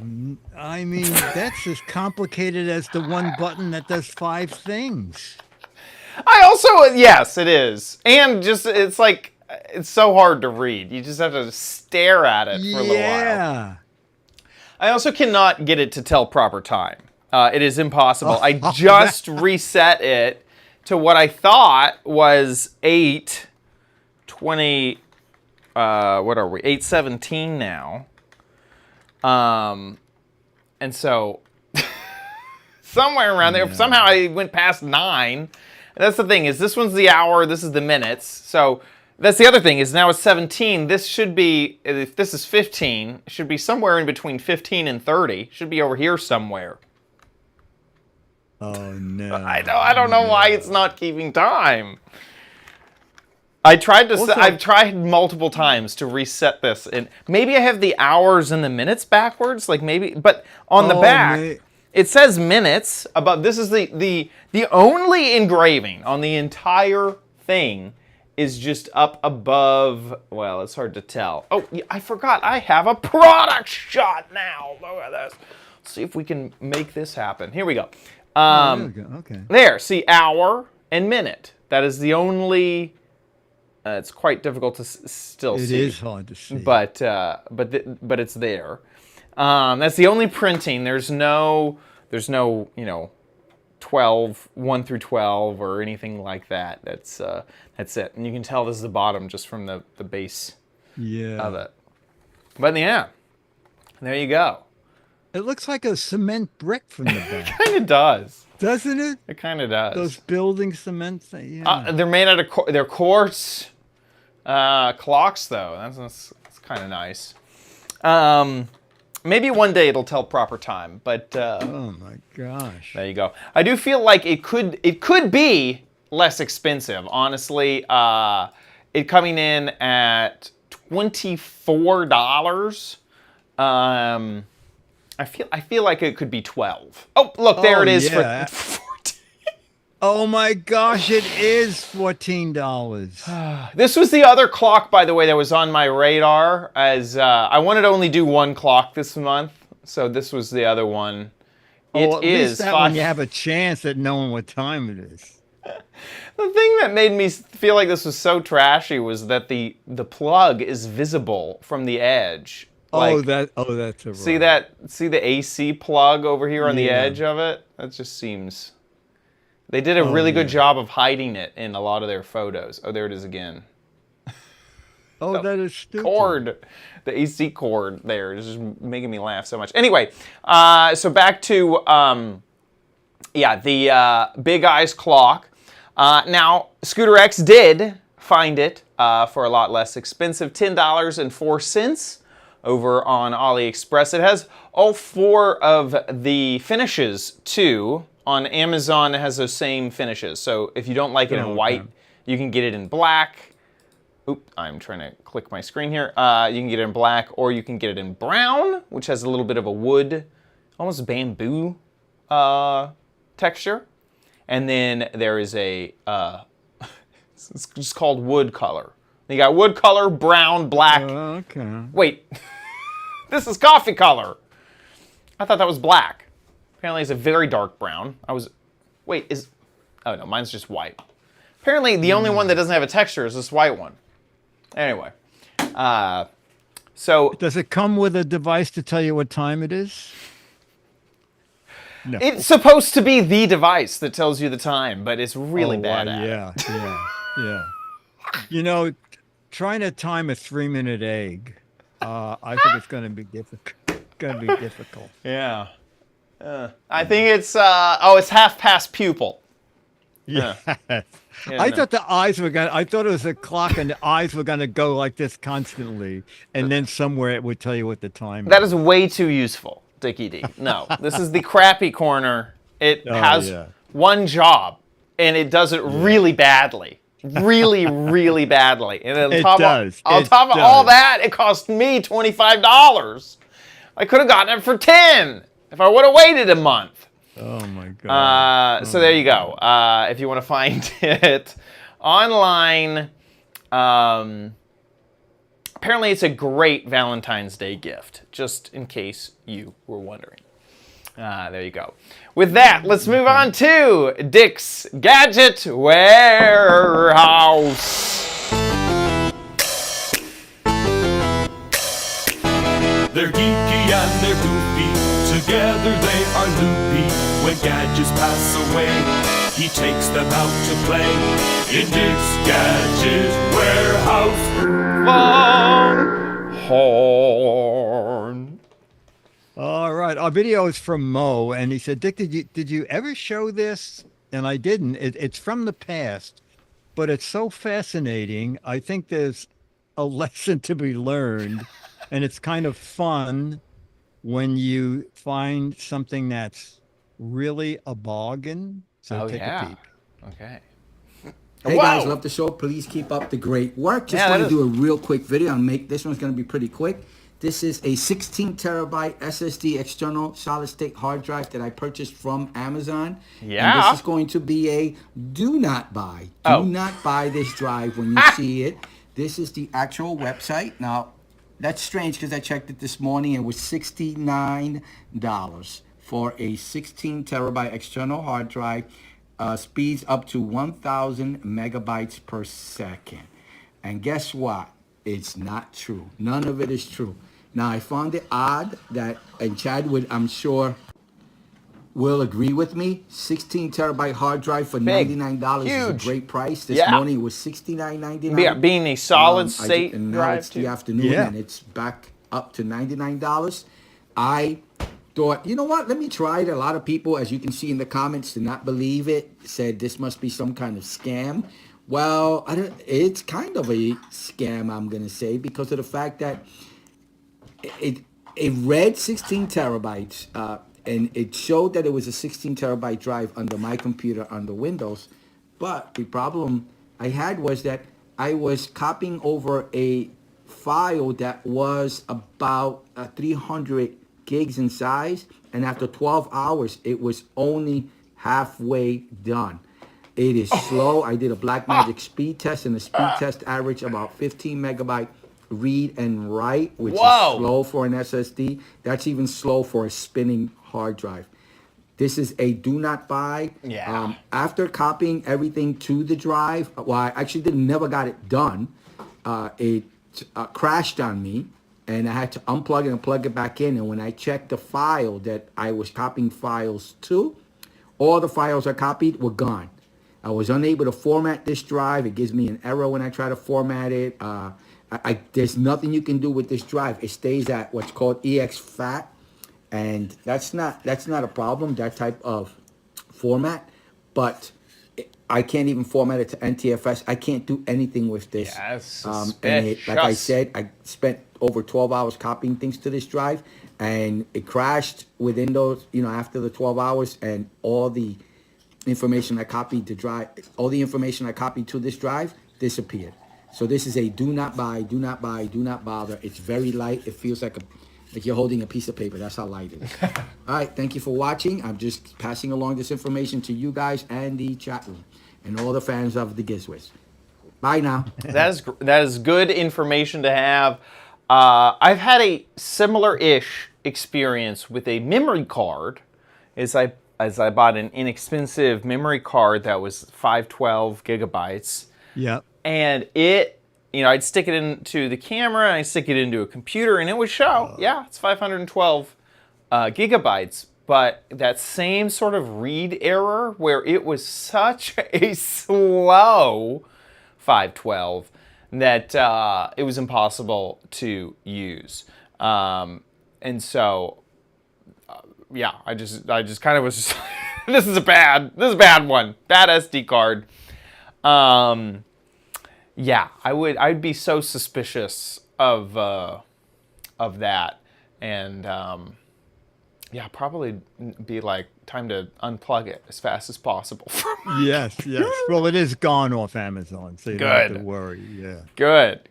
I mean, that's as complicated as the one button that does 5 things. I also, yes, it is. And just, it's like, it's so hard to read. You just have to stare at it for a little while. I also cannot get it to tell proper time. It is impossible. I just reset it to what I thought was 8:20. What are we? 8:17 now. And so somewhere around there, somehow I went past 9. That's the thing, is this one's the hour, this is the minutes. So that's the other thing, is now it's 17. This should be, if this is 15, it should be somewhere in between 15 and 30. Should be over here somewhere. Oh no. I don't know why it's not keeping time. I've tried multiple times to reset this, and maybe I have the hours and the minutes backwards, like maybe, but on the back, it says minutes. This is the only engraving on the entire thing is just up above. Well, it's hard to tell. Oh, I forgot. I have a product shot now. Look at this. Let's see if we can make this happen. Here we go. There we go. Okay. There. See, hour and minute. That is the only. It's quite difficult to still see. It is hard to see. But it's there. That's the only printing. There's no 12, 1 through 12 or anything like that. That's it. And you can tell this is the bottom just from the base of it. But yeah, there you go. It looks like a cement brick from the back. It kind of does. Doesn't it? It kind of does. Those building cement things. Yeah. They're made out of they're quartz clocks, though. That's kind of nice. Maybe one day it'll tell proper time, but oh my gosh. There you go. I do feel like it could be less expensive, honestly. It coming in at $24. I feel like it could be 12. Oh, look, there it is for 14. Oh my gosh, it is $14. This was the other clock, by the way, that was on my radar, as I wanted to only do one clock this month, so this was the other one. At least that one you have a chance at knowing what time it is. The thing that made me feel like this was so trashy was that the plug is visible from the edge. Like, that's a see the AC plug over here on the edge of it? That just seems. They did a really good job of hiding it in a lot of their photos. Oh, there it is again. Oh, that is stupid. cord, the AC cord there is just making me laugh so much. Anyway, so back to the Big Eyes clock. Now, Scooter X did find it for a lot less expensive, $10.04 over on AliExpress. It has all 4 of the finishes too. On Amazon, it has those same finishes. So if you don't like it in white, you can get it in black. Oop, I'm trying to click my screen here. You can get it in black, or you can get it in brown, which has a little bit of a wood, almost bamboo texture. And then there is a, it's just called wood color. You got wood color, brown, black. Okay. Wait, this is coffee color. I thought that was black. Apparently it's a very dark brown. Oh no, mine's just white. Apparently the only one that doesn't have a texture is this white one. Anyway, so Does it come with a device to tell you what time it is? No. it's supposed to be the device that tells you the time, but it's really bad at it. Yeah. You know, trying to time a 3-minute egg, I think it's going to be difficult. Yeah. I think it's it's half past pupil. Yeah. Yeah, I no. thought the eyes were going to, I thought it was a clock and the eyes were going to go like this constantly. And then somewhere it would tell you what the time That is way too useful, Dickie D. No, this is the crappy corner. It has one job, and it does it really badly. Really, really badly. And on top of all that, it cost me $25. I could have gotten it for $10 if I would have waited a month. Oh my God. So there you go. If you want to find it online, apparently it's a great Valentine's Day gift, just in case you were wondering. There you go. With that, let's move on to Dick's Gadget Warehouse. They're geeky and they're goofy, together they are loopy. When gadgets pass away, he takes them out to play in Dick's Gadget Warehouse. Longhorn. All right. Our video is from Mo, and he said, Dick, did you ever show this? And I didn't. It's from the past, but it's so fascinating. I think there's a lesson to be learned, and it's kind of fun when you find something that's really a bargain. So take a peek. Okay. Hey Wow. guys, love the show. Please keep up the great work. Just Yeah, want that to do a real quick video and make this one's going to be pretty quick. This is a 16 terabyte SSD external solid state hard drive that I purchased from Amazon. Yeah. And this is going to be a do not buy. Do not buy this drive when you see it. This is the actual website. Now, that's strange because I checked it this morning. It was $69 for a 16 terabyte external hard drive. Speeds up to 1,000 megabytes per second. And guess what? It's not true. None of it is true. Now, I found it odd that, and Chad would, I'm sure, will agree with me. 16 terabyte hard drive for $99 is a great price. This morning it was $69.99. Yeah, being a solid state and now drive it's the afternoon and it's back up to $99. I thought, you know what? Let me try it. A lot of people, as you can see in the comments, did not believe it. Said this must be some kind of scam. Well, it's kind of a scam, I'm going to say, because of the fact that it read 16 terabytes, and it showed that it was a 16 terabyte drive under my computer under Windows. But the problem I had was that I was copying over a file that was about 300 gigs in size, and after 12 hours, it was only halfway done. It is slow. I did a Blackmagic speed test, and the speed test averaged about 15 megabyte read and write, which is slow for an SSD. That's even slow for a spinning hard drive. This is a do not buy. Yeah. After copying everything to the drive, well, I actually never got it done. It crashed on me, and I had to unplug it and plug it back in. And when I checked the file that I was copying files to, all the files I copied were gone. I was unable to format this drive. It gives me an error when I try to format it. there's nothing you can do with this drive. It stays at what's called EX FAT, and that's not a problem, that type of format, but I can't even format it to NTFS. I can't do anything with this. Yes, and like I said, I spent over 12 hours copying things to this drive, and it crashed within those, after the 12 hours, and all the information I copied to this drive disappeared. So this is a do not buy, do not buy, do not bother. It's very light. It feels like you're holding a piece of paper. That's how light it is. All right, thank you for watching. I'm just passing along this information to you guys and the chat room and all the fans of the Giz Wiz. Bye now. That is good information to have. I've had a similar-ish experience with a memory card, as I bought an inexpensive memory card that was 512 gigabytes. Yep. And it, I'd stick it into the camera and I'd stick it into a computer and it would show, yeah, it's 512 gigabytes. But that same sort of read error where it was such a slow 512 that it was impossible to use. And so, yeah, I just kind of was just, this is a bad one, bad SD card. Yeah, I'd be so suspicious of that, and yeah, probably be like, time to unplug it as fast as possible. Yes. Well, it is gone off Amazon, so you don't have to worry. Yeah. Good.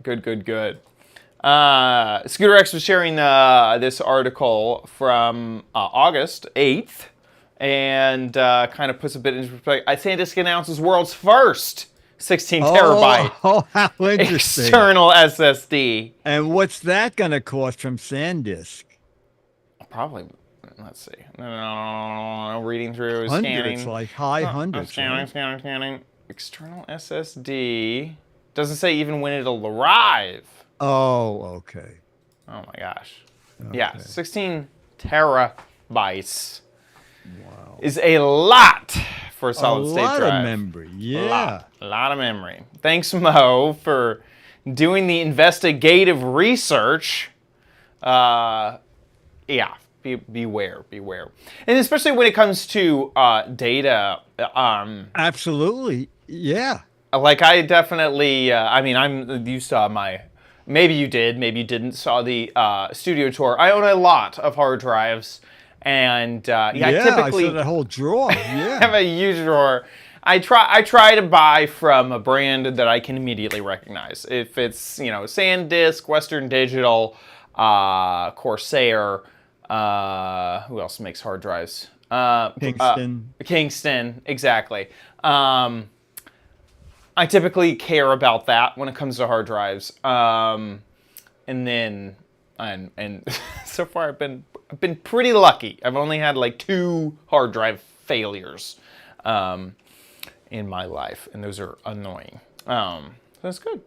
Scooter X was sharing this article from August 8th, and kind of puts a bit into perspective. SanDisk announces world's first 16 terabyte Oh, how interesting. external SSD. And what's that going to cost from SanDisk? Probably, let's see. No, reading through, Hundreds, scanning. like high hundreds. Scanning. External SSD. Doesn't say even when it'll arrive. Oh, okay. Oh my gosh. Yeah, 16 terabytes. Wow. Is a lot for a solid state drive. A lot of memory, yeah. A lot of memory. Thanks, Mo, for doing the investigative research. Yeah, beware. And especially when it comes to data. Absolutely, yeah. Like, I definitely, you saw my, maybe you did, maybe you didn't, saw the studio tour. I own a lot of hard drives. And I typically I saw that whole drawer. Yeah, have a huge drawer. I try to buy from a brand that I can immediately recognize. If it's SanDisk, Western Digital, Corsair, who else makes hard drives? Kingston, exactly. I typically care about that when it comes to hard drives. And so far I've been pretty lucky. I've only had like 2 hard drive failures in my life, and those are annoying. So that's good.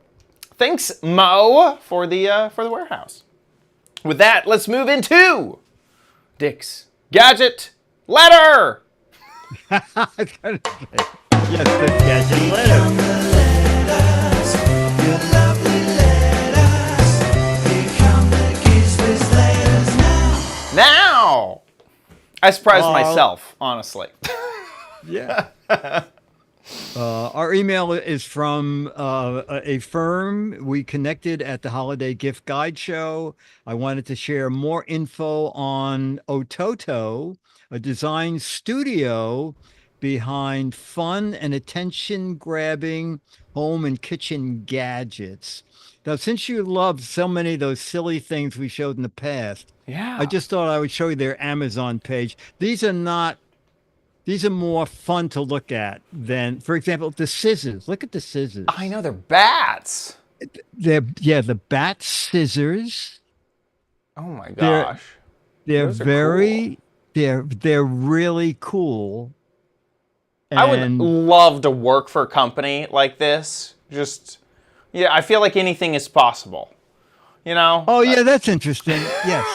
Thanks, Mo, for the warehouse. With that, let's move into Dick's Gadget Letter. Yes, the Gadget Letter. Now, I surprised myself, honestly. Yeah. Our email is from a firm we connected at the Holiday Gift Guide Show. I wanted to share more info on Ototo, a design studio behind fun and attention-grabbing home and kitchen gadgets. Now, since you love so many of those silly things we showed in the past, yeah, I just thought I would show you their Amazon page. These are more fun to look at than, for example, the scissors. Look at the scissors. I know, they're bats. The bat scissors. Oh my gosh. They're Those are very cool. They're really cool. I would love to work for a company like this. I feel like anything is possible. Oh yeah, that's interesting. Yes.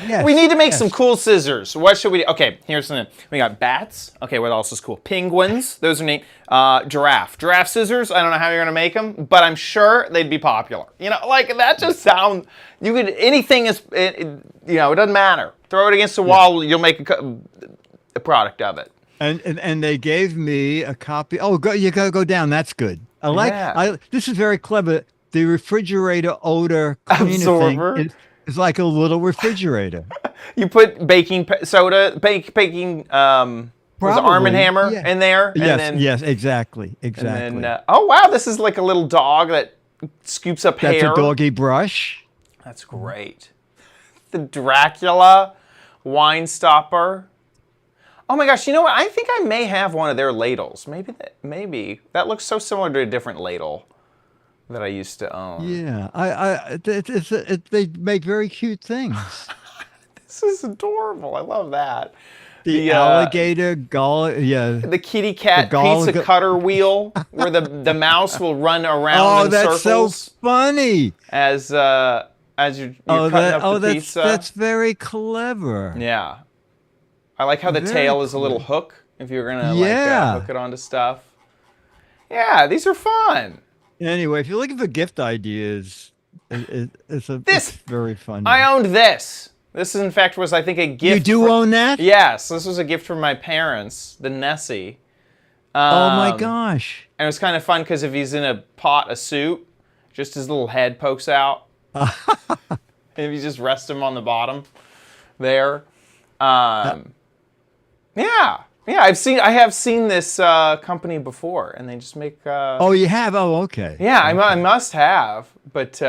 Yes, We need to make yes. some cool scissors. What should we do? Okay, here's something. We got bats. Okay, what else is cool? Penguins. Those are neat. Giraffe. Giraffe scissors. I don't know how you're going to make them, but I'm sure they'd be popular. You know, like that just sounds... You could... Anything is... you know, it doesn't matter. Throw it against the wall. You'll make a product of it. And they gave me a copy. Oh, you gotta go down. That's good. I like. Yeah. This is very clever. The refrigerator odor cleaner Absorber. thing is like a little refrigerator. You put baking soda, baking was it Arm & Hammer yeah. in there? Yes, And then, yes, exactly. And then, oh, wow, this is like a little dog that scoops up That's hair. a doggy brush. That's great. The Dracula wine stopper. Oh my gosh, you know what? I think I may have one of their ladles. Maybe that looks so similar to a different ladle that I used to own. Yeah, they make very cute things. This is adorable. I love that. The alligator The kitty cat The pizza cutter wheel, where the mouse will run around Oh, in that's circles so funny. as you're cutting up the pizza. That's very clever. Yeah. I like how the Very tail is a little hook if you're gonna hook it onto stuff. Yeah, these are fun. Anyway, if you're looking for gift ideas, it's very funny. I owned this. This, in fact, was, I think, a gift. You do own that? Yes, this was a gift from my parents, the Nessie. Oh my gosh. And it was kind of fun because if he's in a pot of soup, just his little head pokes out. And if you just rest him on the bottom there. Yeah, I have seen this company before, and they just make. Oh, you have? Oh, okay. Yeah, I must have, but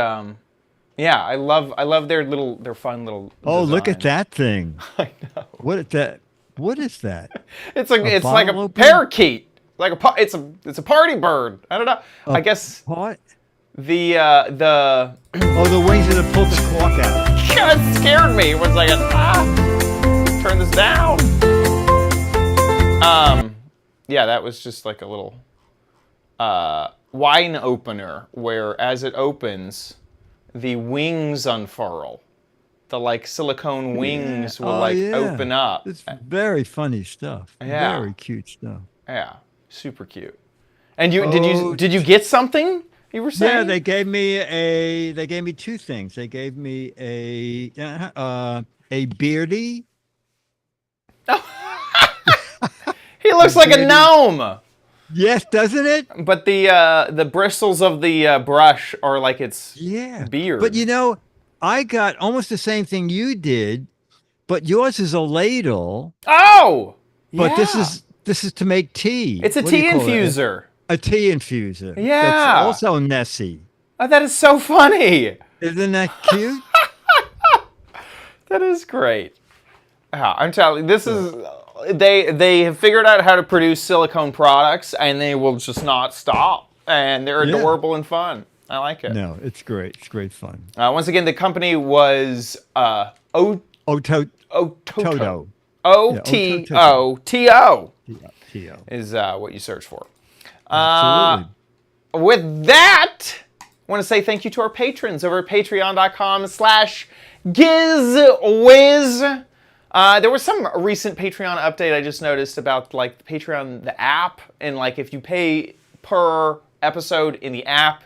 yeah, I love their fun little. Oh, look at design. that thing! I know. What is that? What is that? It's like a bottle opener? parakeet, it's a party bird. I don't know. I guess What? the Oh, the wings that pull the cork out. it scared me. It was like turn this down. Yeah, that was just like a little wine opener where as it opens, the wings unfurl. The like silicone wings will open up. It's very funny stuff. Yeah. Very cute stuff. Yeah, super cute. And did you get something? You were saying? Yeah, they gave me two things. They gave me a beardy. He looks like a gnome. Yes, doesn't it? But the bristles of the brush are like its beard. But you know, I got almost the same thing you did, but yours is a ladle. Oh, But yeah. this is to make tea. It's a What do tea you call it? infuser. A tea infuser. Yeah. That's also Nessie. Oh, that is so funny. Isn't that cute? That is great. I'm telling you, this is they have figured out how to produce silicone products, and they will just not stop. And they're adorable and fun. I like it. No, it's great. It's great fun. Once again, the company was Ototo. Ototo. Ototo. Ototo T-O. is what you search for. Absolutely. With that, I want to say thank you to our patrons over at patreon.com/GizWiz. There was some recent Patreon update I just noticed about like Patreon, the app, and like if you pay per episode in the app,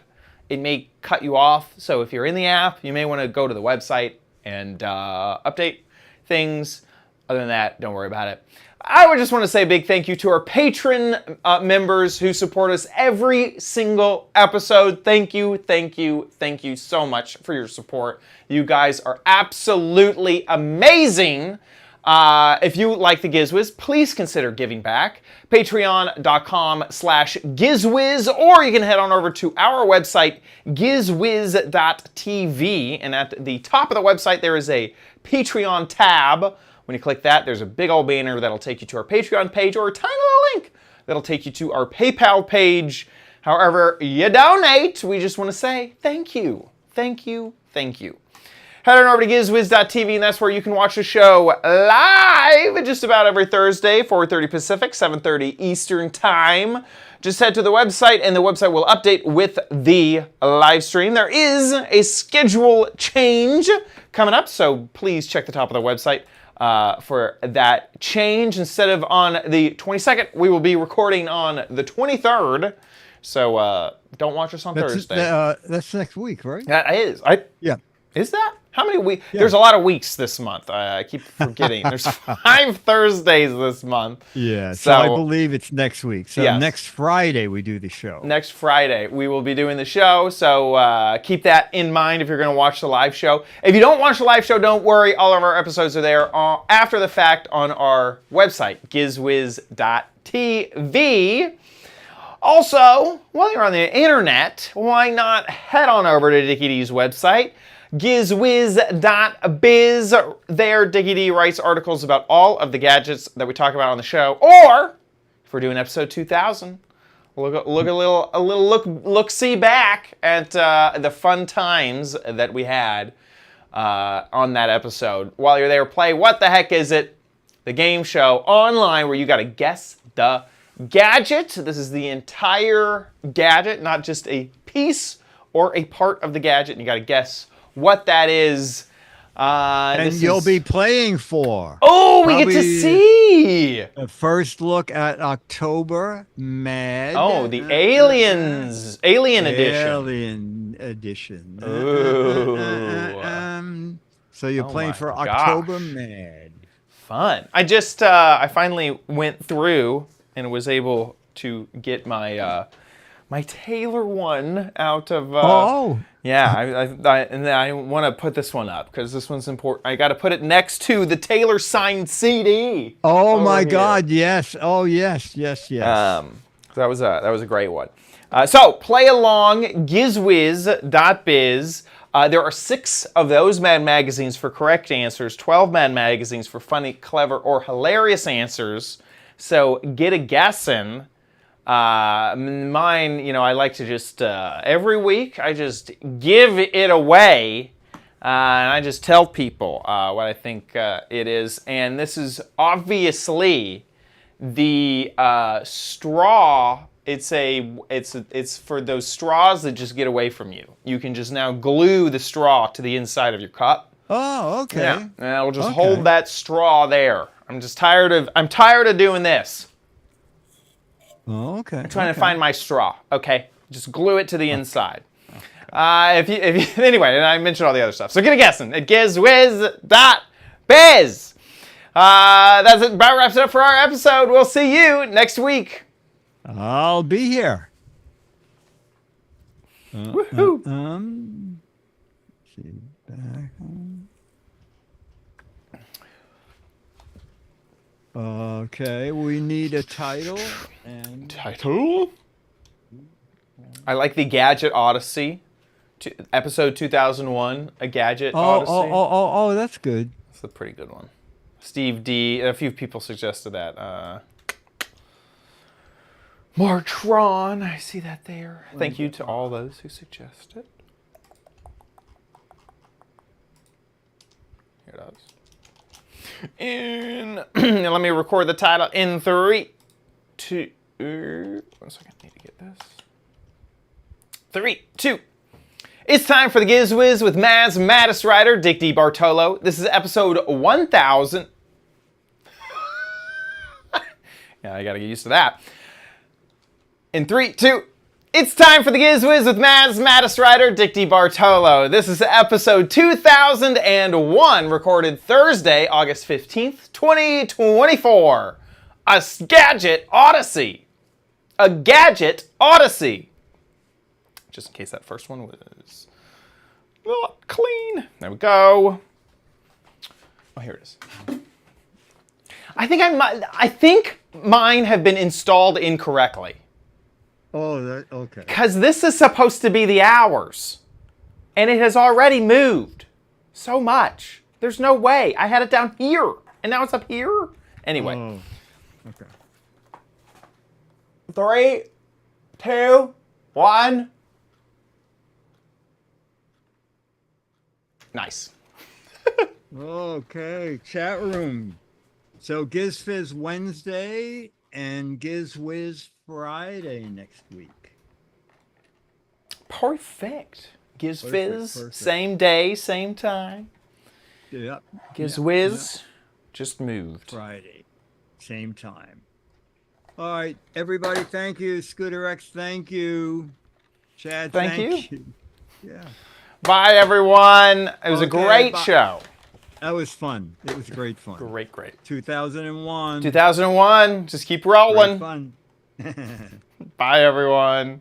it may cut you off. So if you're in the app, you may want to go to the website and update things. Other than that, don't worry about it. I would just want to say a big thank you to our patron members who support us every single episode. Thank you, thank you, thank you so much for your support. You guys are absolutely amazing. If you like the Giz Wiz, please consider giving back. Patreon.com/GizWiz, or you can head on over to our website, gizwiz.tv, and at the top of the website there is a Patreon tab. When you click that, there's a big old banner that'll take you to our Patreon page, or a tiny little link that'll take you to our PayPal page. However you donate, we just want to say thank you. Thank you. Thank you. Head on over to gizwiz.tv, and that's where you can watch the show live just about every Thursday, 4:30 Pacific, 7:30 Eastern Time. just head to the website, and the website will update with the live stream. There is a schedule change coming up, so please check the top of the website for that change. Instead of on the 22nd, we will be recording on the 23rd. So don't watch us on Thursday. That's next week, right? That is. Yeah. Is that? How many weeks? Yeah. There's a lot of weeks this month. I keep forgetting. There's 5 Thursdays this month. Yeah. So I believe it's next week. So yes. Next Friday we do the show. Next Friday we will be doing the show. So keep that in mind if you're going to watch the live show. If you don't watch the live show, don't worry. All of our episodes are there after the fact on our website, gizwiz.tv. Also, while you're on the internet, why not head on over to Dickie D's website, gizwiz.biz. There, Dickie D writes articles about all of the gadgets that we talk about on the show. Or, if we're doing episode 2000, look-see back at the fun times that we had on that episode. While you're there, play What the Heck Is It? The game show online where you got to guess the gadget. This is the entire gadget, not just a piece or a part of the gadget. And you got to guess what that is. And you'll be playing for. Oh, we get to see. The first look at October Mad. Oh, the Alien Edition. Alien Edition. Ooh. So you're playing for October Mad. Fun. I just, I finally went through and was able to get my my Taylor one out of. Yeah, and then I want to put this one up because this one's important. I got to put it next to the Taylor signed CD. Oh my God! Yes. Oh yes. That was a great one. So play along, gizwiz.biz. There are 6 of those Mad magazines for correct answers, 12 Mad magazines for funny, clever, or hilarious answers. So get a guess in. Mine, I like to just, every week, I just give it away, and I just tell people what I think it is. And this is obviously the straw. It's for those straws that just get away from you. You can just now glue the straw to the inside of your cup. Oh, okay. Yeah, and I'll just hold that straw there. I'm tired of doing this. Oh, okay. I'm trying to find my straw. Okay, just glue it to the inside. If you anyway, and I mentioned all the other stuff. So get a guessing at gizwiz.biz. That's it. About wraps it up for our episode. We'll see you next week. I'll be here. Woohoo! See back home. Okay, we need a title. Title? I like the Gadget Odyssey. Episode 2001, a Gadget Odyssey. Oh, that's good. That's a pretty good one. Steve D. A few people suggested that. Martron, I see that there. Thank you to all those who suggested. Here it is. And let me record the title in 3, 2. 1 second, I need to get this. 3, 2. It's time for the Giz Wiz with Mad's Maddest Writer, Dick D. Bartolo. This is episode 1000. Yeah, I gotta get used to that. In 3, 2. It's time for the Giz Wiz with Mad's Maddest Writer, Dick D. Bartolo. This is episode 2001, recorded Thursday, August 15th, 2024. A Gadget Odyssey. A Gadget Odyssey. Just in case that first one was not clean. There we go. Oh, here it is. I think mine have been installed incorrectly. Oh, okay. Because this is supposed to be the hours. And it has already moved so much. There's no way. I had it down here. And now it's up here. Anyway. Oh, okay. 3, 2, 1. Nice. Okay, chat room. So Giz Fizz Wednesday and Giz Wiz Friday next week. Perfect. Giz Wiz, perfect. same day, same time. Yep. Giz yep, Wiz just moved. Friday, same time. All right, everybody, thank you. Scooter X, thank you. Chad, Thank thank you. you. Yeah, Bye, everyone. It was a Okay, great bye. show. that was fun. It was great fun. Great. 2001. 2001. Just keep Great rolling. fun. Bye, everyone.